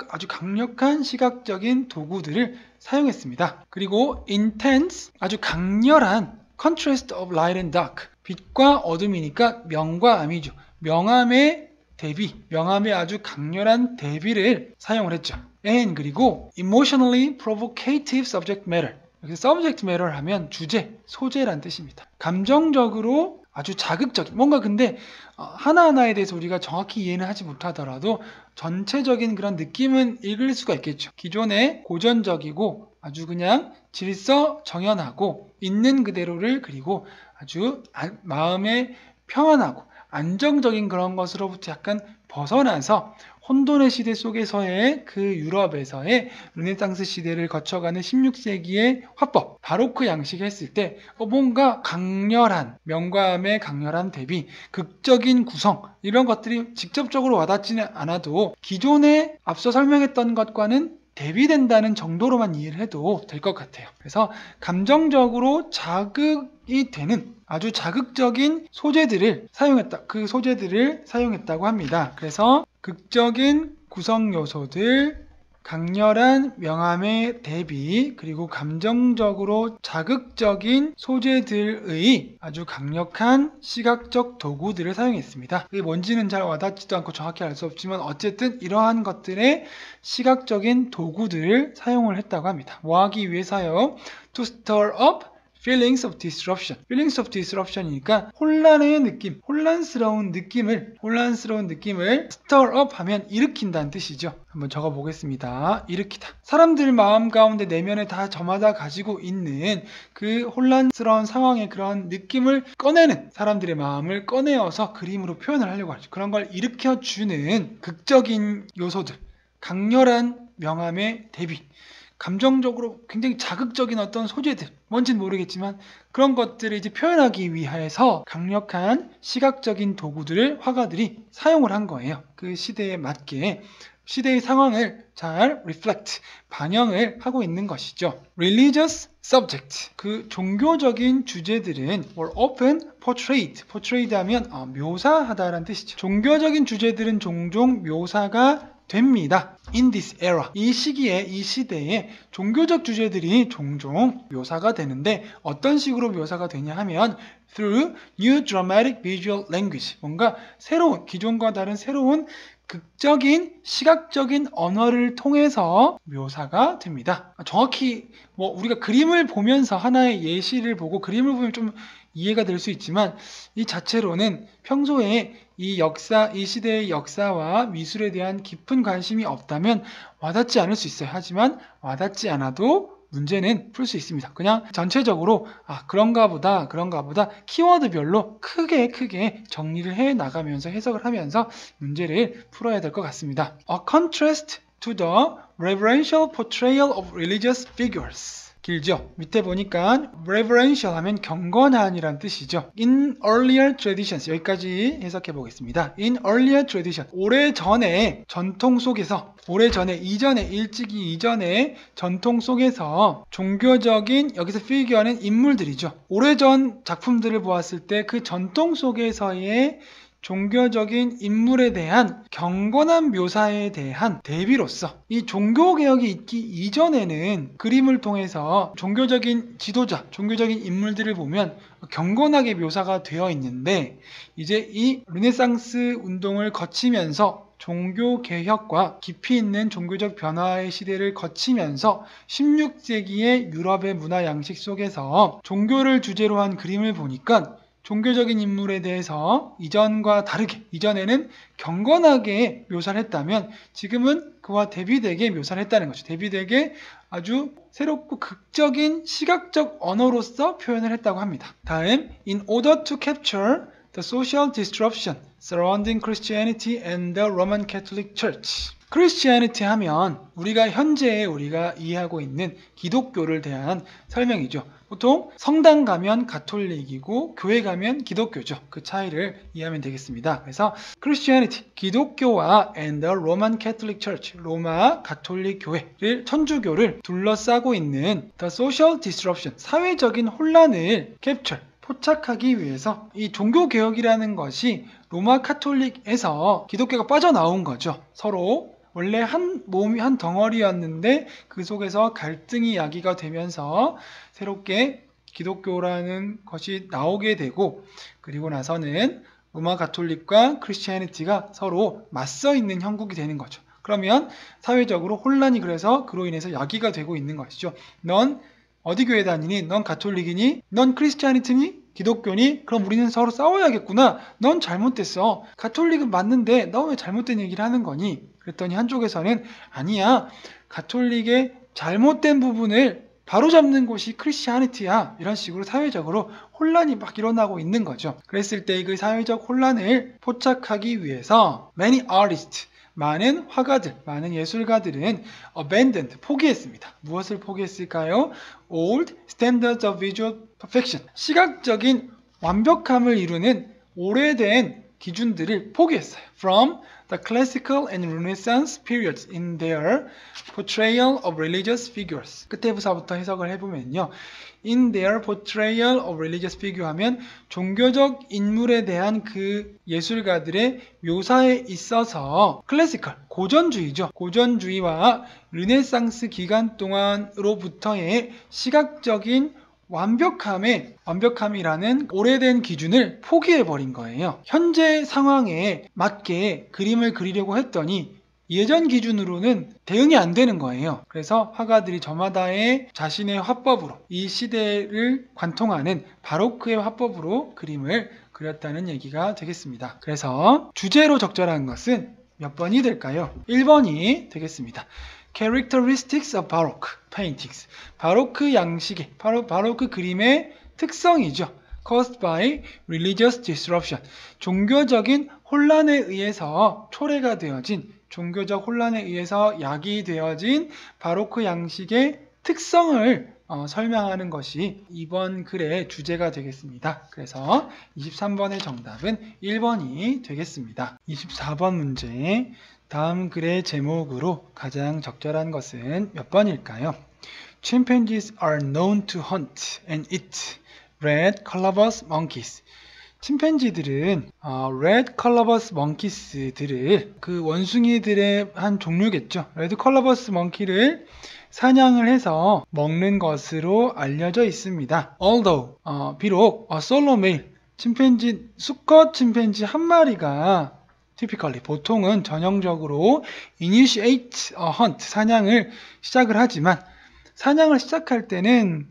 아주 강력한 시각적인 도구들을 사용했습니다. 그리고 intense, 아주 강렬한 contrast of light and dark, 빛과 어둠이니까 명과 암이죠. 명암의 대비, 명암의 아주 강렬한 대비를 사용을 했죠. and 그리고 emotionally provocative subject matter, 여기서 subject matter 하면 주제, 소재란 뜻입니다. 감정적으로 아주 자극적인, 뭔가 근데 하나하나에 대해서 우리가 정확히 이해는 하지 못하더라도 전체적인 그런 느낌은 읽을 수가 있겠죠. 기존의 고전적이고 아주 그냥 질서 정연하고 있는 그대로를 그리고 아주 마음에 평안하고 안정적인 그런 것으로부터 약간 벗어나서 혼돈의 시대 속에서의 그 유럽에서의 르네상스 시대를 거쳐가는 16세기의 화법, 바로크 양식을 했을 때 뭔가 강렬한, 명과암의 강렬한 대비, 극적인 구성 이런 것들이 직접적으로 와닿지는 않아도 기존에 앞서 설명했던 것과는 대비된다는 정도로만 이해를 해도 될 것 같아요. 그래서 감정적으로 자극이 되는 아주 자극적인 소재들을 사용했다. 그 소재들을 사용했다고 합니다. 그래서 극적인 구성 요소들, 강렬한 명암의 대비, 그리고 감정적으로 자극적인 소재들의 아주 강력한 시각적 도구들을 사용했습니다. 그게 뭔지는 잘 와닿지도 않고 정확히 알 수 없지만 어쨌든 이러한 것들의 시각적인 도구들을 사용을 했다고 합니다. 뭐 하기 위해서요? To stir up feelings of disruption. feelings of disruption이니까 혼란의 느낌, 혼란스러운 느낌을 stir up 하면 일으킨다는 뜻이죠. 한번 적어 보겠습니다. 일으키다. 사람들 마음 가운데 내면에 다 저마다 가지고 있는 그 혼란스러운 상황의 그런 느낌을 꺼내는, 사람들의 마음을 꺼내어서 그림으로 표현을 하려고 하죠. 그런 걸 일으켜주는 극적인 요소들, 강렬한 명암의 대비, 감정적으로 굉장히 자극적인 어떤 소재들, 뭔지는 모르겠지만 그런 것들을 이제 표현하기 위해서 강력한 시각적인 도구들을 화가들이 사용을 한 거예요. 그 시대에 맞게 시대의 상황을 잘 reflect, 반영을 하고 있는 것이죠. Religious subject, 그 종교적인 주제들은 were often portrayed 하면 묘사하다라는 뜻이죠. 종교적인 주제들은 종종 묘사가 됩니다. In this era. 이 시기에, 이 시대에 종교적 주제들이 종종 묘사가 되는데 어떤 식으로 묘사가 되냐 하면 through new dramatic visual language. 뭔가 새로운, 기존과 다른 새로운 극적인 시각적인 언어를 통해서 묘사가 됩니다. 정확히 우리가 그림을 보면서 하나의 예시를 보고 그림을 보면 좀 이해가 될 수 있지만 이 자체로는 평소에 이 역사, 이 시대의 역사와 미술에 대한 깊은 관심이 없다면 와닿지 않을 수 있어요. 하지만 와닿지 않아도 문제는 풀 수 있습니다. 그냥 전체적으로 그런가 보다 키워드별로 크게 정리를 해 나가면서 해석을 하면서 문제를 풀어야 될 것 같습니다. A contrast to the reverential portrayal of religious figures. 길죠? 밑에 보니까 reverential 하면 경건한이란 뜻이죠. In earlier traditions, 여기까지 해석해 보겠습니다. In earlier tradition, 오래전에 전통 속에서, 일찍이 이전의 전통 속에서 종교적인, 여기서 figure는 인물들이죠. 오래전 작품들을 보았을 때 그 전통 속에서의 종교적인 인물에 대한 경건한 묘사에 대한 대비로서 이 종교개혁이 있기 이전에는 그림을 통해서 종교적인 지도자, 종교적인 인물들을 보면 경건하게 묘사가 되어 있는데 이제 이 르네상스 운동을 거치면서 종교개혁과 깊이 있는 종교적 변화의 시대를 거치면서 16세기의 유럽의 문화 양식 속에서 종교를 주제로 한 그림을 보니까 종교적인 인물에 대해서 이전과 다르게, 이전에는 경건하게 묘사를 했다면 지금은 그와 대비되게 묘사를 했다는 거죠. 대비되게 아주 새롭고 극적인 시각적 언어로서 표현을 했다고 합니다. 다음, in order to capture the social disruption surrounding Christianity and the Roman Catholic Church. 크리스티애니티 하면 현재 우리가 이해하고 있는 기독교를 대한 설명이죠. 보통 성당 가면 가톨릭이고 교회 가면 기독교죠. 그 차이를 이해하면 되겠습니다. 그래서 Christianity, 기독교와 and the Roman Catholic Church, 로마 가톨릭 교회를, 천주교를 둘러싸고 있는 the social disruption, 사회적인 혼란을 capture, 포착하기 위해서 이 종교개혁이라는 것이 로마 카톨릭에서 기독교가 빠져나온 거죠. 서로 원래 한 몸이 한 덩어리였는데 그 속에서 갈등이 야기가 되면서 새롭게 기독교라는 것이 나오게 되고 그리고 나서는 로마 가톨릭과 크리스티애니티가 서로 맞서 있는 형국이 되는 거죠. 그러면 사회적으로 혼란이 그래서 그로 인해서 야기가 되고 있는 것이죠. 넌 어디 교회 다니니? 넌 가톨릭이니? 넌 크리스티애니티니? 기독교니? 그럼 우리는 서로 싸워야겠구나. 넌 잘못됐어. 가톨릭은 맞는데 너 왜 잘못된 얘기를 하는 거니? 그랬더니 한쪽에서는 아니야. 가톨릭의 잘못된 부분을 바로잡는 곳이 크리스티애니티야. 이런 식으로 사회적으로 혼란이 막 일어나고 있는 거죠. 그랬을 때 그 사회적 혼란을 포착하기 위해서 many artists, 많은 화가들, 많은 예술가들은 abandoned, 포기했습니다. 무엇을 포기했을까요? Old standards of visual perfection, 시각적인 완벽함을 이루는 오래된 기준들을 포기했어요. From the classical and Renaissance periods in their portrayal of religious figures. 끝에부터 해석을 해보면요. In their portrayal of religious figure 하면 종교적 인물에 대한 그 예술가들의 묘사에 있어서 클래시컬, 고전주의죠. 고전주의와 르네상스 기간 동안으로부터의 시각적인 완벽함이라는 오래된 기준을 포기해버린 거예요. 현재 상황에 맞게 그림을 그리려고 했더니 예전 기준으로는 대응이 안 되는 거예요. 그래서 화가들이 저마다의 자신의 화법으로 이 시대를 관통하는 바로크의 화법으로 그림을 그렸다는 얘기가 되겠습니다. 그래서 주제로 적절한 것은 몇 번이 될까요? 1번이 되겠습니다. Characteristics of Baroque paintings. 바로크 양식의, 바로크 그림의 특성이죠. Caused by religious disruption. 종교적인 혼란에 의해서 초래가 되어진, 종교적 혼란에 의해서 야기되어진 바로크 양식의 특성을 설명하는 것이 이번 글의 주제가 되겠습니다. 그래서 23번의 정답은 1번이 되겠습니다. 24번 문제, 다음 글의 제목으로 가장 적절한 것은 몇 번일까요? Chimpanzees are known to hunt and eat red, colobus monkeys. 침팬지들은 레드 컬러버스 먼키스들을 그 원숭이들의 한 종류겠죠. 레드 컬러버스 먼키를 사냥을 해서 먹는 것으로 알려져 있습니다. Although 비록 솔로 메일 침팬지 수컷 침팬지 한 마리가 typically 보통은 전형적으로 initiate a hunt 사냥을 시작을 하지만 사냥을 시작할 때는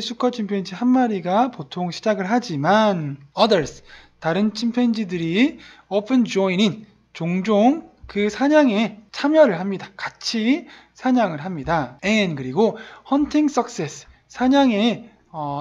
수컷 침팬지 한 마리가 보통 시작을 하지만 others 다른 침팬지들이 often join in 종종 그 사냥에 참여를 합니다. 같이 사냥을 합니다. And 그리고 hunting success 사냥의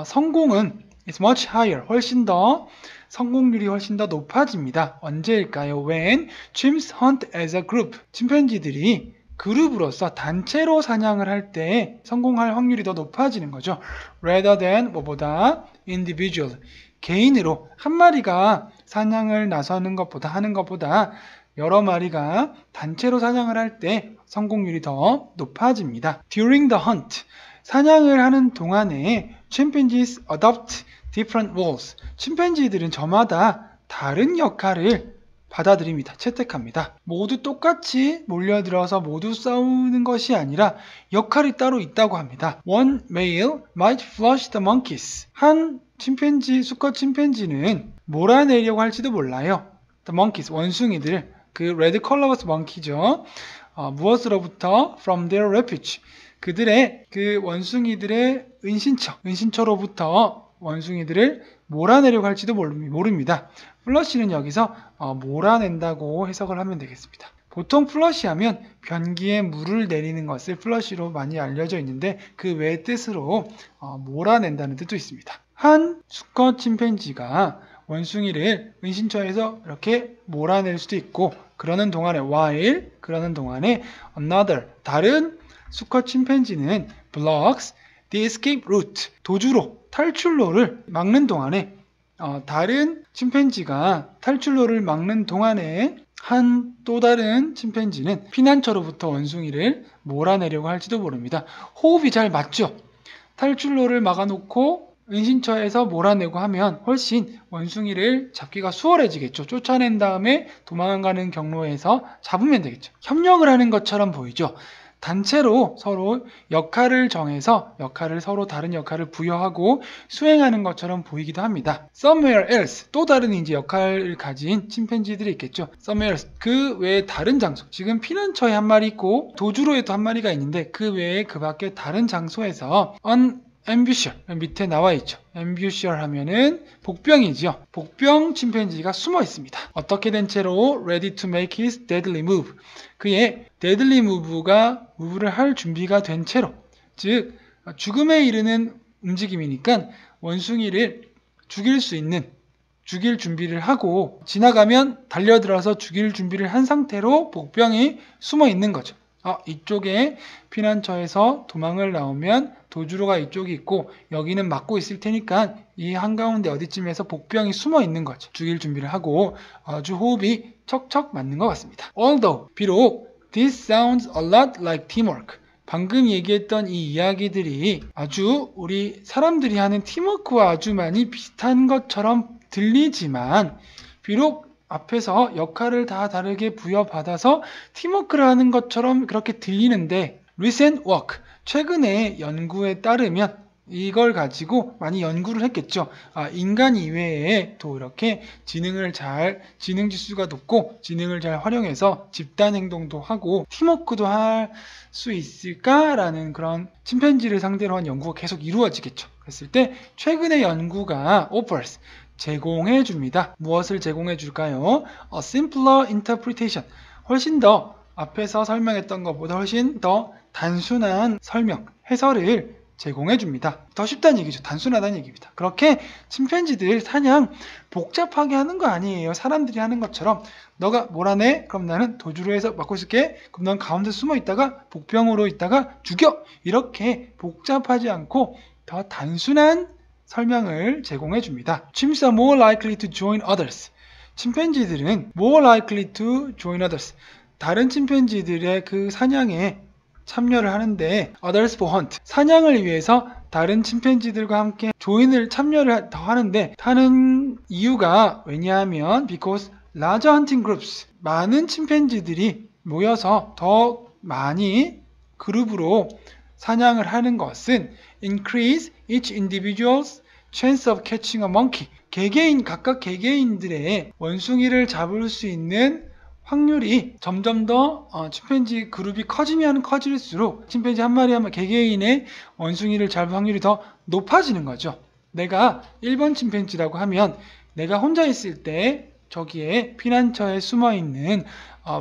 성공은 is much higher 훨씬 더 성공률이 훨씬 더 높아집니다. 언제일까요? When chimps hunt as a group 침팬지들이 그룹으로서 단체로 사냥을 할 때 성공할 확률이 더 높아지는 거죠. rather than 뭐보다 individual 개인으로 한 마리가 사냥을 나서는 것보다 하는 것보다 여러 마리가 단체로 사냥을 할 때 성공률이 더 높아집니다. During the hunt 사냥을 하는 동안에 chimpanzees adopt different roles 침팬지들은 저마다 다른 역할을 받아들입니다. 채택합니다. 모두 똑같이 몰려들어서 모두 싸우는 것이 아니라 역할이 따로 있다고 합니다. One male might flush the monkeys. 한 침팬지, 수컷 침팬지는 몰아내려고 할지도 몰라요. The monkeys, 원숭이들, 그 레드 컬러버스 먼키죠. 무엇으로부터? From their refuge. 그들의 그 원숭이들의 은신처로부터 원숭이들을 몰아내려고 할지도 모릅니다. 플러시는 여기서 몰아낸다고 해석을 하면 되겠습니다. 보통 플러시 하면 변기에 물을 내리는 것을 플러시로 많이 알려져 있는데 그 외의 뜻으로 몰아낸다는 뜻도 있습니다. 한 수컷 침팬지가 원숭이를 은신처에서 이렇게 몰아낼 수도 있고 그러는 동안에 another 다른 수컷 침팬지는 blocks the escape route 도주로 탈출로를 막는 동안에 다른 침팬지가 탈출로를 막는 동안에 한 또 다른 침팬지는 피난처로부터 원숭이를 몰아내려고 할지도 모릅니다. 호흡이 잘 맞죠? 탈출로를 막아놓고 은신처에서 몰아내고 하면 훨씬 원숭이를 잡기가 수월해지겠죠. 쫓아낸 다음에 도망가는 경로에서 잡으면 되겠죠. 협력을 하는 것처럼 보이죠. 단체로 서로 역할을 정해서 서로 다른 역할을 부여하고 수행하는 것처럼 보이기도 합니다. Somewhere else, 또 다른 이제 역할을 가진 침팬지들이 있겠죠. Somewhere else, 그 외에 다른 장소. 지금 피난처에 한 마리 있고 도주로에도 한 마리가 있는데 그 외에 그 밖에 다른 장소에서 ambushal, 밑에 나와 있죠. ambushal 하면은 복병이죠. 복병 침팬지가 숨어 있습니다. 어떻게 된 채로 ready to make his deadly move. 그의 deadly move를 할 준비가 된 채로, 즉 죽음에 이르는 움직임이니까 원숭이를 죽일 준비를 하고 지나가면 달려들어서 죽일 준비를 한 상태로 복병이 숨어 있는 거죠. 이쪽에 피난처에서 도망을 나오면 도주로가 이쪽이 있고 여기는 막고 있을 테니까 이 한가운데 어디쯤에서 복병이 숨어 있는 거죠. 죽일 준비를 하고 아주 호흡이 척척 맞는 것 같습니다. Although 비록 this sounds a lot like teamwork 방금 얘기했던 이 이야기들이 아주 우리 사람들이 하는 팀워크와 아주 많이 비슷한 것처럼 들리지만 비록 앞에서 역할을 다 다르게 부여받아서 팀워크를 하는 것처럼 그렇게 들리는데 recent work, 최근의 연구에 따르면 이걸 가지고 많이 연구를 했겠죠. 인간 이외에 또 이렇게 지능 지수가 높고 지능을 잘 활용해서 집단 행동도 하고 팀워크도 할 수 있을까라는 그런 침팬지를 상대로 한 연구가 계속 이루어지겠죠. 그랬을 때 최근의 연구가 offers 제공해 줍니다. 무엇을 제공해 줄까요? A simpler interpretation. 훨씬 더 앞에서 설명했던 것보다 훨씬 더 단순한 설명, 해설을 제공해 줍니다. 더 쉽다는 얘기죠. 단순하다는 얘기입니다. 그렇게 침팬지들 사냥 복잡하게 하는 거 아니에요. 사람들이 하는 것처럼 너가 몰아내? 그럼 나는 도주로에서 막고 있을게. 그럼 넌 가운데 숨어 있다가 복병으로 있다가 죽여! 이렇게 복잡하지 않고 더 단순한 설명을 제공해 줍니다. Chimps are more likely to join others. 침팬지들은 more likely to join others. 다른 침팬지들의 그 사냥에 참여를 하는데 others for hunt. 사냥을 위해서 다른 침팬지들과 함께 조인을 참여를 더 하는 이유가 왜냐하면 because larger hunting groups, 많은 침팬지들이 모여서 더 많이 그룹으로 사냥을 하는 것은 increase each individual's chance of catching a monkey, 각각 개개인들의 원숭이를 잡을 수 있는 확률이 점점 더 침팬지 그룹이 커지면 커질수록 침팬지 한 마리 개개인의 원숭이를 잡을 확률이 더 높아지는 거죠. 내가 1번 침팬지라고 하면 내가 혼자 있을 때 저기에 피난처에 숨어있는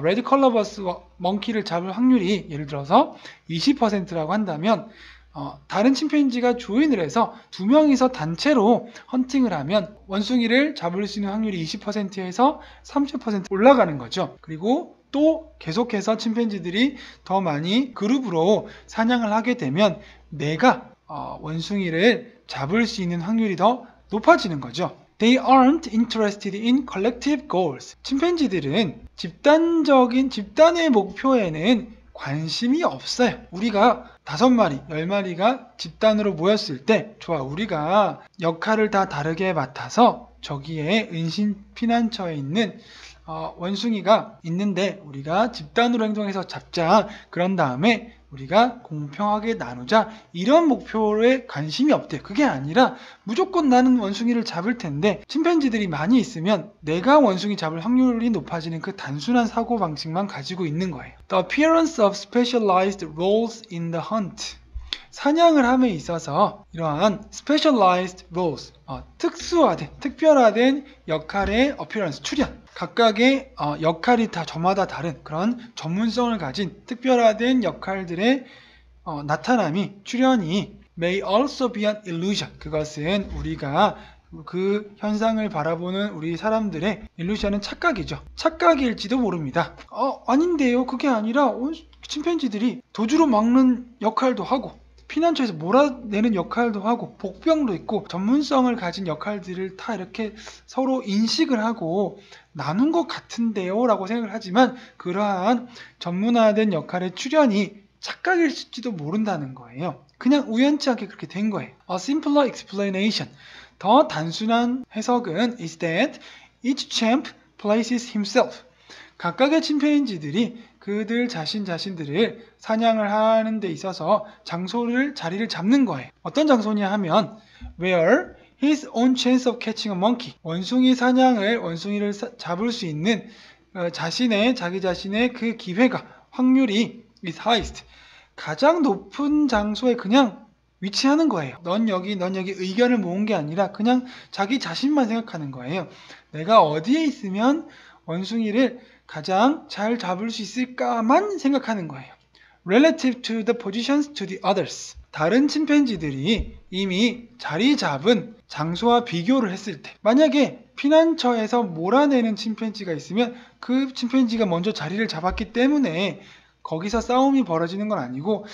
레드 컬러버스 멍키를 잡을 확률이 예를 들어서 20%라고 한다면 다른 침팬지가 조인을 해서 2명이서 단체로 헌팅을 하면 원숭이를 잡을 수 있는 확률이 20%에서 30% 올라가는 거죠. 그리고 또 계속해서 침팬지들이 더 많이 그룹으로 사냥을 하게 되면 내가 원숭이를 잡을 수 있는 확률이 더 높아지는 거죠. They aren't interested in collective goals. 침팬지들은 집단의 목표에는 관심이 없어요. 우리가 5마리, 10마리가 집단으로 모였을 때 좋아, 우리가 역할을 다 다르게 맡아서 저기에 은신 피난처에 있는 원숭이가 있는데 우리가 집단으로 행동해서 잡자. 그런 다음에 우리가 공평하게 나누자. 이런 목표에 관심이 없대요. 그게 아니라 무조건 나는 원숭이를 잡을 텐데 침팬지들이 많이 있으면 내가 원숭이 잡을 확률이 높아지는 그 단순한 사고방식만 가지고 있는 거예요. The appearance of specialized roles in the hunt. 사냥을 함에 있어서 이러한 specialized roles, 특별화된 역할의 appearance, 출현. 각각의 역할이 다 저마다 다른 그런 전문성을 가진 특별화된 역할들의 나타남이, 출현이 may also be an illusion. 그것은 우리가 그 현상을 바라보는 우리 사람들의 illusion은 착각이죠. 착각일지도 모릅니다. 아닌데요. 그게 아니라 침팬지들이 도주로 막는 역할도 하고 피난처에서 몰아내는 역할도 하고 복병도 있고 전문성을 가진 역할들을 다 이렇게 서로 인식을 하고 나눈 것 같은데요 라고 생각을 하지만 그러한 전문화된 역할의 출현이 착각일지도 모른다는 거예요. 그냥 우연치 않게 그렇게 된 거예요. A simpler explanation, 더 단순한 해석은 is that each champ places himself. 각각의 침팬지들이 그들 자신들을 사냥을 하는 데 있어서 자리를 잡는 거예요. 어떤 장소냐 하면 where his own chance of catching a monkey, 원숭이를 잡을 수 있는 자기 자신의 그 기회가, 확률이 is highest, 가장 높은 장소에 그냥 위치하는 거예요. 넌 여기 의견을 모은 게 아니라 그냥 자기 자신만 생각하는 거예요. 내가 어디에 있으면 원숭이를 가장 잘 잡을 수 있을까만 생각하는 거예요. Relative to the positions to the others. 다른 침팬지들이 이미 자리 잡은 장소와 비교를 했을 때, 만약에 피난처에서 몰아내는 침팬지가 있으면 그 침팬지가 먼저 자리를 잡았기 때문에 거기서 싸움이 벌어지는 건 아니고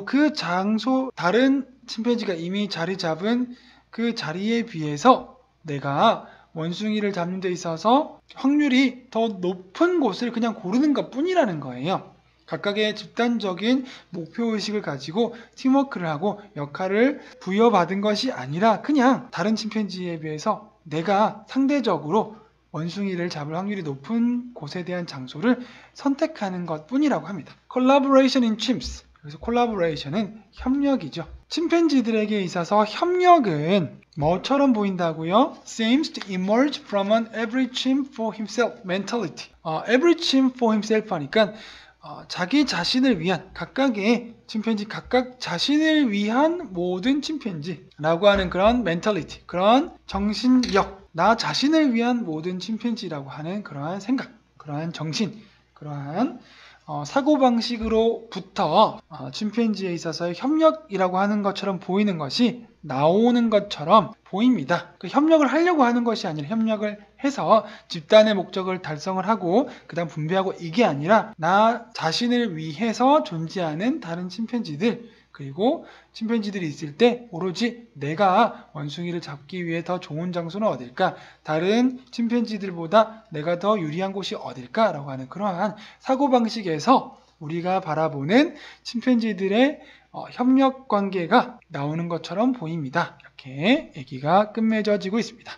그 장소, 다른 침팬지가 이미 자리 잡은 그 자리에 비해서 내가 원숭이를 잡는 데 있어서 확률이 더 높은 곳을 그냥 고르는 것 뿐이라는 거예요. 각각의 집단적인 목표의식을 가지고 팀워크를 하고 역할을 부여받은 것이 아니라 그냥 다른 침팬지에 비해서 내가 상대적으로 원숭이를 잡을 확률이 높은 곳에 대한 장소를 선택하는 것 뿐이라고 합니다. Collaboration in chimps. 그래서 collaboration은 협력이죠. 침팬지들에게 있어서 협력은 뭐처럼 보인다고요? Seems to emerge from an every chimp for himself mentality. Every chimp for himself 하니까 자기 자신을 위한, 각각의 침팬지 각각 자신을 위한 모든 침팬지라고 하는 그런 mentality, 그런 정신력, 나 자신을 위한 모든 침팬지라고 하는 그러한 생각, 그러한 정신, 그러한 사고방식으로부터 침팬지에 있어서의 협력이라고 하는 것처럼 보이는 것이 나오는 것처럼 보입니다. 그 협력을 하려고 하는 것이 아니라 협력을 해서 집단의 목적을 달성을 하고 그 다음 분배하고, 이게 아니라 나 자신을 위해서 존재하는 다른 침팬지들, 그리고 침팬지들이 있을 때 오로지 내가 원숭이를 잡기 위해 더 좋은 장소는 어딜까, 다른 침팬지들보다 내가 더 유리한 곳이 어딜까 라고 하는 그러한 사고방식에서 우리가 바라보는 침팬지들의 협력 관계가 나오는 것처럼 보입니다. 이렇게 얘기가 끝맺어지고 있습니다.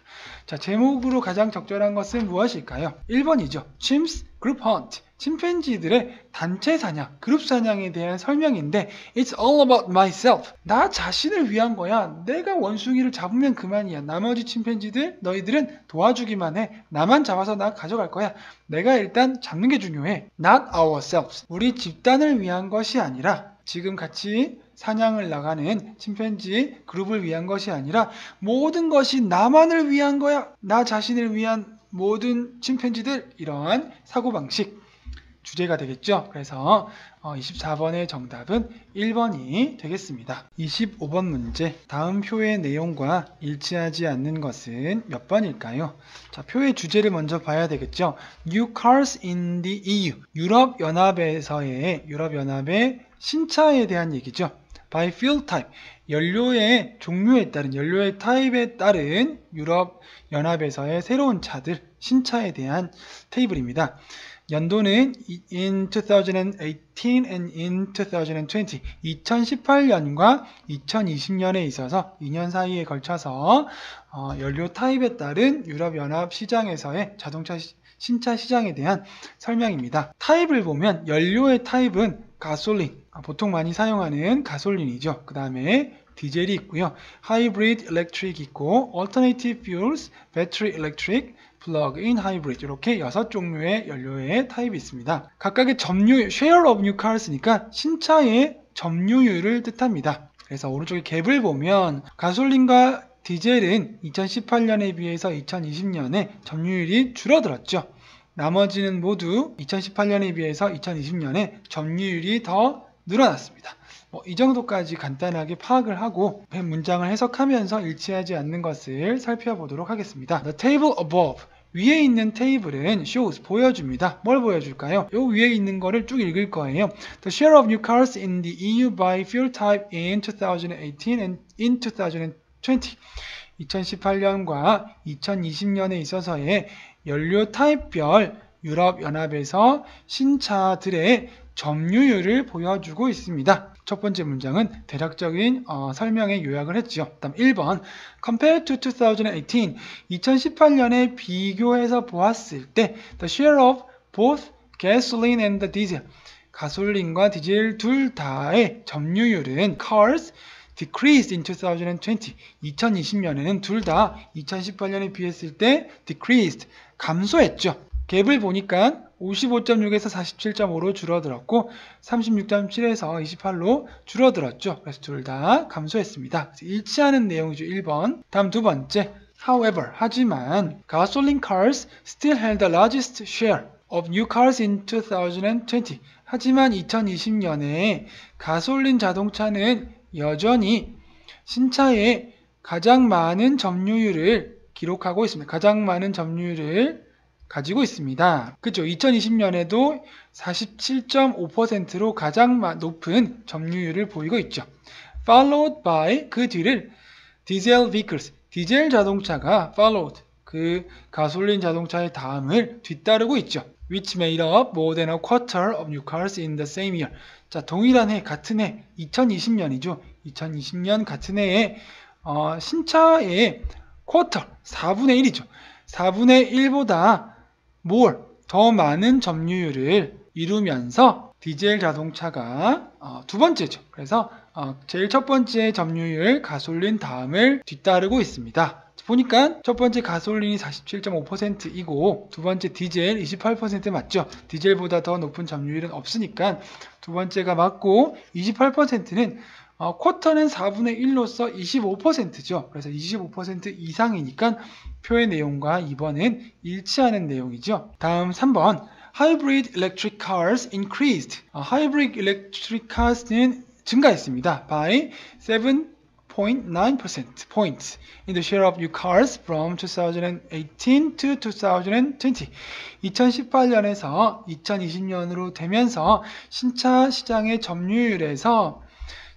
자, 제목으로 가장 적절한 것은 무엇일까요? 1번이죠. Chimps Group Hunt. 침팬지들의 단체 사냥, 그룹 사냥에 대한 설명인데 It's all about myself. 나 자신을 위한 거야. 내가 원숭이를 잡으면 그만이야. 나머지 침팬지들, 너희들은 도와주기만 해. 나만 잡아서 나 가져갈 거야. 내가 일단 잡는 게 중요해. Not ourselves. 우리 집단을 위한 것이 아니라 지금 같이 사냥을 나가는 침팬지 그룹을 위한 것이 아니라 모든 것이 나만을 위한 거야. 나 자신을 위한 모든 침팬지들. 이러한 사고방식 주제가 되겠죠. 그래서 24번의 정답은 1번이 되겠습니다. 25번 문제. 다음 표의 내용과 일치하지 않는 것은 몇 번일까요? 자, 표의 주제를 먼저 봐야 되겠죠. New cars in the EU. 유럽연합의 신차에 대한 얘기죠. By fuel type. 연료의 종류에 따른, 연료의 타입에 따른 유럽연합에서의 새로운 차들, 신차에 대한 테이블입니다. 연도는 in 2018 and in 2020, 2018년과 2020년에 있어서 2년 사이에 걸쳐서 연료 타입에 따른 유럽연합 시장에서의 자동차 신차 시장에 대한 설명입니다. 타입을 보면 연료의 타입은 가솔린, 보통 많이 사용하는 가솔린이죠. 그 다음에 디젤이 있고요. 하이브리드 일렉트릭 있고 alternative fuels, 배터리 일렉트릭, 플러그인 하이브리드 이렇게 6종류의 연료의 타입이 있습니다. 각각의 점유율, share of new cars니까 신차의 점유율을 뜻합니다. 그래서 오른쪽에 갭을 보면 가솔린과 디젤은 2018년에 비해서 2020년에 점유율이 줄어들었죠. 나머지는 모두 2018년에 비해서 2020년에 점유율이 더 늘어났습니다. 이 정도까지 간단하게 파악을 하고 문장을 해석하면서 일치하지 않는 것을 살펴보도록 하겠습니다. The table above. 위에 있는 테이블은 shows, 보여줍니다. 뭘 보여줄까요? 요 위에 있는 거를 쭉 읽을 거예요. The share of new cars in the EU by fuel type in 2018 and in 2020. 2018년과 2020년에 있어서의 연료 타입별 유럽연합에서 신차들의 점유율을 보여주고 있습니다. 첫 번째 문장은 대략적인 설명에 요약을 했죠. 다음 1번 Compared to 2018 2018년에 비교해서 보았을 때 The share of both gasoline and the diesel 가솔린과 디젤 둘 다의 점유율은 cars decreased in 2020 2020년에는 둘 다 2018년에 비했을 때 decreased 감소했죠. 갭을 보니까 55.6에서 47.5로 줄어들었고 36.7에서 28로 줄어들었죠. 그래서 둘 다 감소했습니다. 일치하는 내용이죠. 1번. 다음 두 번째. However, 하지만 gasoline cars still held the largest share of new cars in 2020. 하지만 2020년에 가솔린 자동차는 여전히 신차의 가장 많은 점유율을 기록하고 있습니다. 가장 많은 점유율을 가지고 있습니다. 그렇죠. 2020년에도 47.5%로 가장 높은 점유율을 보이고 있죠. Followed by 그 뒤를 diesel vehicles 디젤 자동차가 followed 그 가솔린 자동차의 다음을 뒤따르고 있죠. Which made up more than a quarter of new cars in the same year. 자, 동일한 해, 같은 해, 2020년이죠. 2020년 같은 해에 신차의 quarter, 4분의 1이죠. 4분의 1보다 more, 더 많은 점유율을 이루면서 디젤 자동차가 두 번째죠. 그래서 제일 첫 번째 점유율 가솔린 다음을 뒤따르고 있습니다. 보니까 첫 번째 가솔린이 47.5%이고 두 번째 디젤 28% 맞죠? 디젤보다 더 높은 점유율은 없으니까 두 번째가 맞고 28%는 쿼터는 4분의 1로서 25%죠. 그래서 25% 이상이니까 표의 내용과 2번은 일치하는 내용이죠. 다음 3번 Hybrid electric cars increased. Hybrid electric cars는 증가했습니다. By 7.9% points in the share of new cars from 2018 to 2020. 2018년에서 2020년으로 되면서 신차 시장의 점유율에서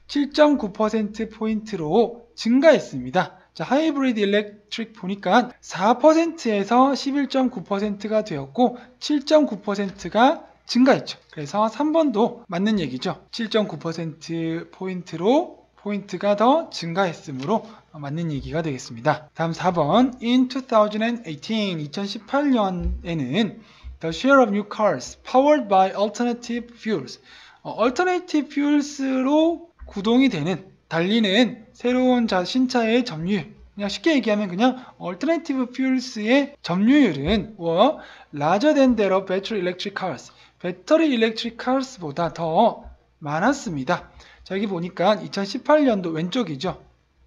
7.9%포인트로 증가했습니다. 자, 하이브리드 일렉트릭 보니까 4%에서 11.9%가 되었고 7.9%가 증가했죠. 그래서 3번도 맞는 얘기죠. 7.9%포인트로 포인트가 더 증가했으므로 맞는 얘기가 되겠습니다. 다음 4번. In 2018년에는 the share of new cars powered by alternative fuels. alternative fuels로 구동이 되는, 달리는 새로운 신차의 점유율. 그냥 쉽게 얘기하면 그냥 alternative fuels의 점유율은 were larger than that of battery electric cars. 배터리 electric cars보다 더 많았습니다. 자, 여기 보니까 2018년도 왼쪽이죠.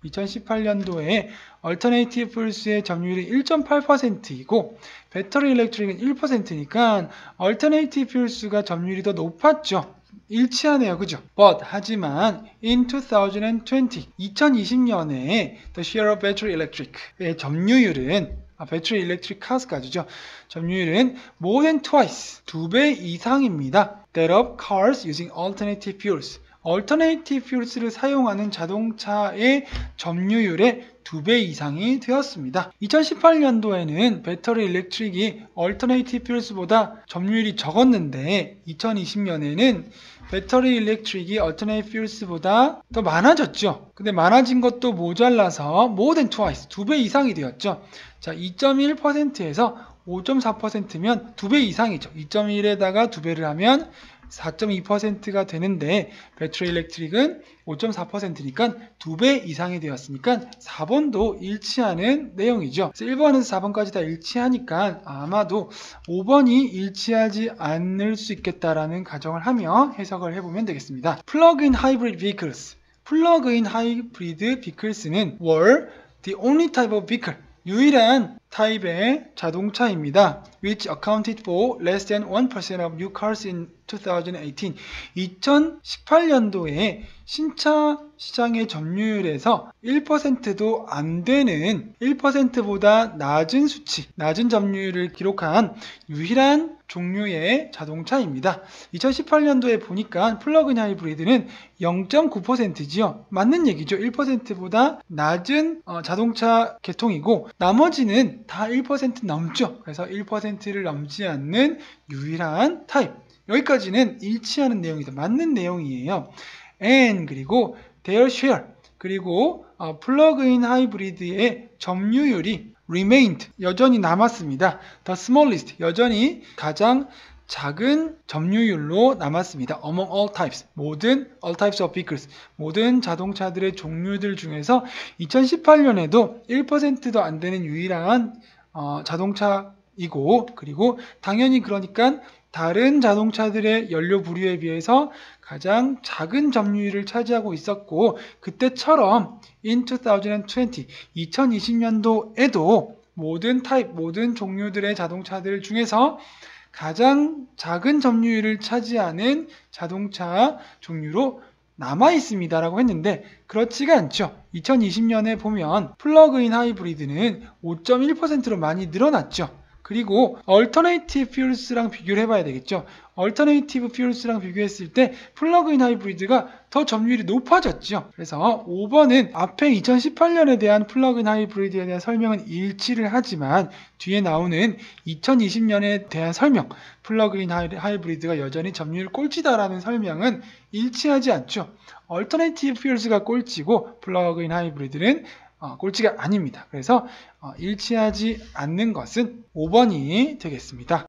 2018년도에 얼터네이티브 fuels의 점유율이 1.8%이고 배터리 일렉트릭은 1%니까 얼터네이티브 fuels가 점유율이 더 높았죠. 일치하네요. 그죠? But 하지만 in 2020년에 the share of battery electric의 점유율은 배터리 일렉트릭 카스까지죠. 점유율은 more than twice, 2배 이상입니다. that of cars using alternative fuels. 얼터네이티브 fuels를 사용하는 자동차의 점유율의 2배 이상이 되었습니다. 2018년도에는 배터리 일렉트릭이 얼터네이티브 fuels보다 점유율이 적었는데 2020년에는 배터리 일렉트릭이 얼터네이티브 fuels보다 더 많아졌죠. 근데 많아진 것도 모자라서 more than twice, 2배 이상이 되었죠. 자, 2.1%에서 5.4%면 2배 이상이죠. 2.1에다가 2배를 하면 4.2%가 되는데 배터리 일렉트릭은 5.4%니까 2배 이상이 되었으니까 4번도 일치하는 내용이죠. 1번에서 4번까지 다 일치하니까 아마도 5번이 일치하지 않을 수 있겠다라는 가정을 하며 해석을 해보면 되겠습니다. Plug-in hybrid vehicles. 플러그인 하이브리드 비클스는 were the only type of vehicle. 유일한 타입의 자동차입니다. which accounted for less than 1% of new cars in 2018. 2018년도에 신차 시장의 점유율에서 1%도 안 되는 1%보다 낮은 수치, 낮은 점유율을 기록한 유일한 종류의 자동차입니다. 2018년도에 보니까 플러그인 하이브리드는 0.9%지요. 맞는 얘기죠. 1%보다 낮은 자동차 계통이고 나머지는 다 1% 넘죠. 그래서 1%를 넘지 않는 유일한 타입. 여기까지는 일치하는 내용이다. 맞는 내용이에요. and 그리고 their share 그리고 플러그인 하이브리드의 점유율이 remained 여전히 남았습니다. the smallest 여전히 가장 작은 점유율로 남았습니다. among all types 모든 all types of vehicles 모든 자동차들의 종류들 중에서 2018년에도 1%도 안 되는 유일한 자동차이고 그리고 당연히 그러니까 다른 자동차들의 연료 부류에 비해서 가장 작은 점유율을 차지하고 있었고 그때처럼 in 2020, 2020년도에도 모든 타입, 모든 종류들의 자동차들 중에서 가장 작은 점유율을 차지하는 자동차 종류로 남아 있습니다 라고 했는데 그렇지가 않죠. 2020년에 보면 플러그인 하이브리드는 5.1%로 많이 늘어났죠. 그리고 얼터네이티브 퓨얼스랑 비교를 해봐야 되겠죠. 얼터네이티브 퓨얼스랑 비교했을 때 플러그인 하이브리드가 더 점유율이 높아졌죠. 그래서 5번은 앞에 2018년에 대한 플러그인 하이브리드에 대한 설명은 일치를 하지만 뒤에 나오는 2020년에 대한 설명, 플러그인 하이브리드가 여전히 점유율 꼴찌다라는 설명은 일치하지 않죠. 얼터네이티브 퓨얼스가 꼴찌고 플러그인 하이브리드는 꼴찌가 아닙니다. 그래서 일치하지 않는 것은 5번이 되겠습니다.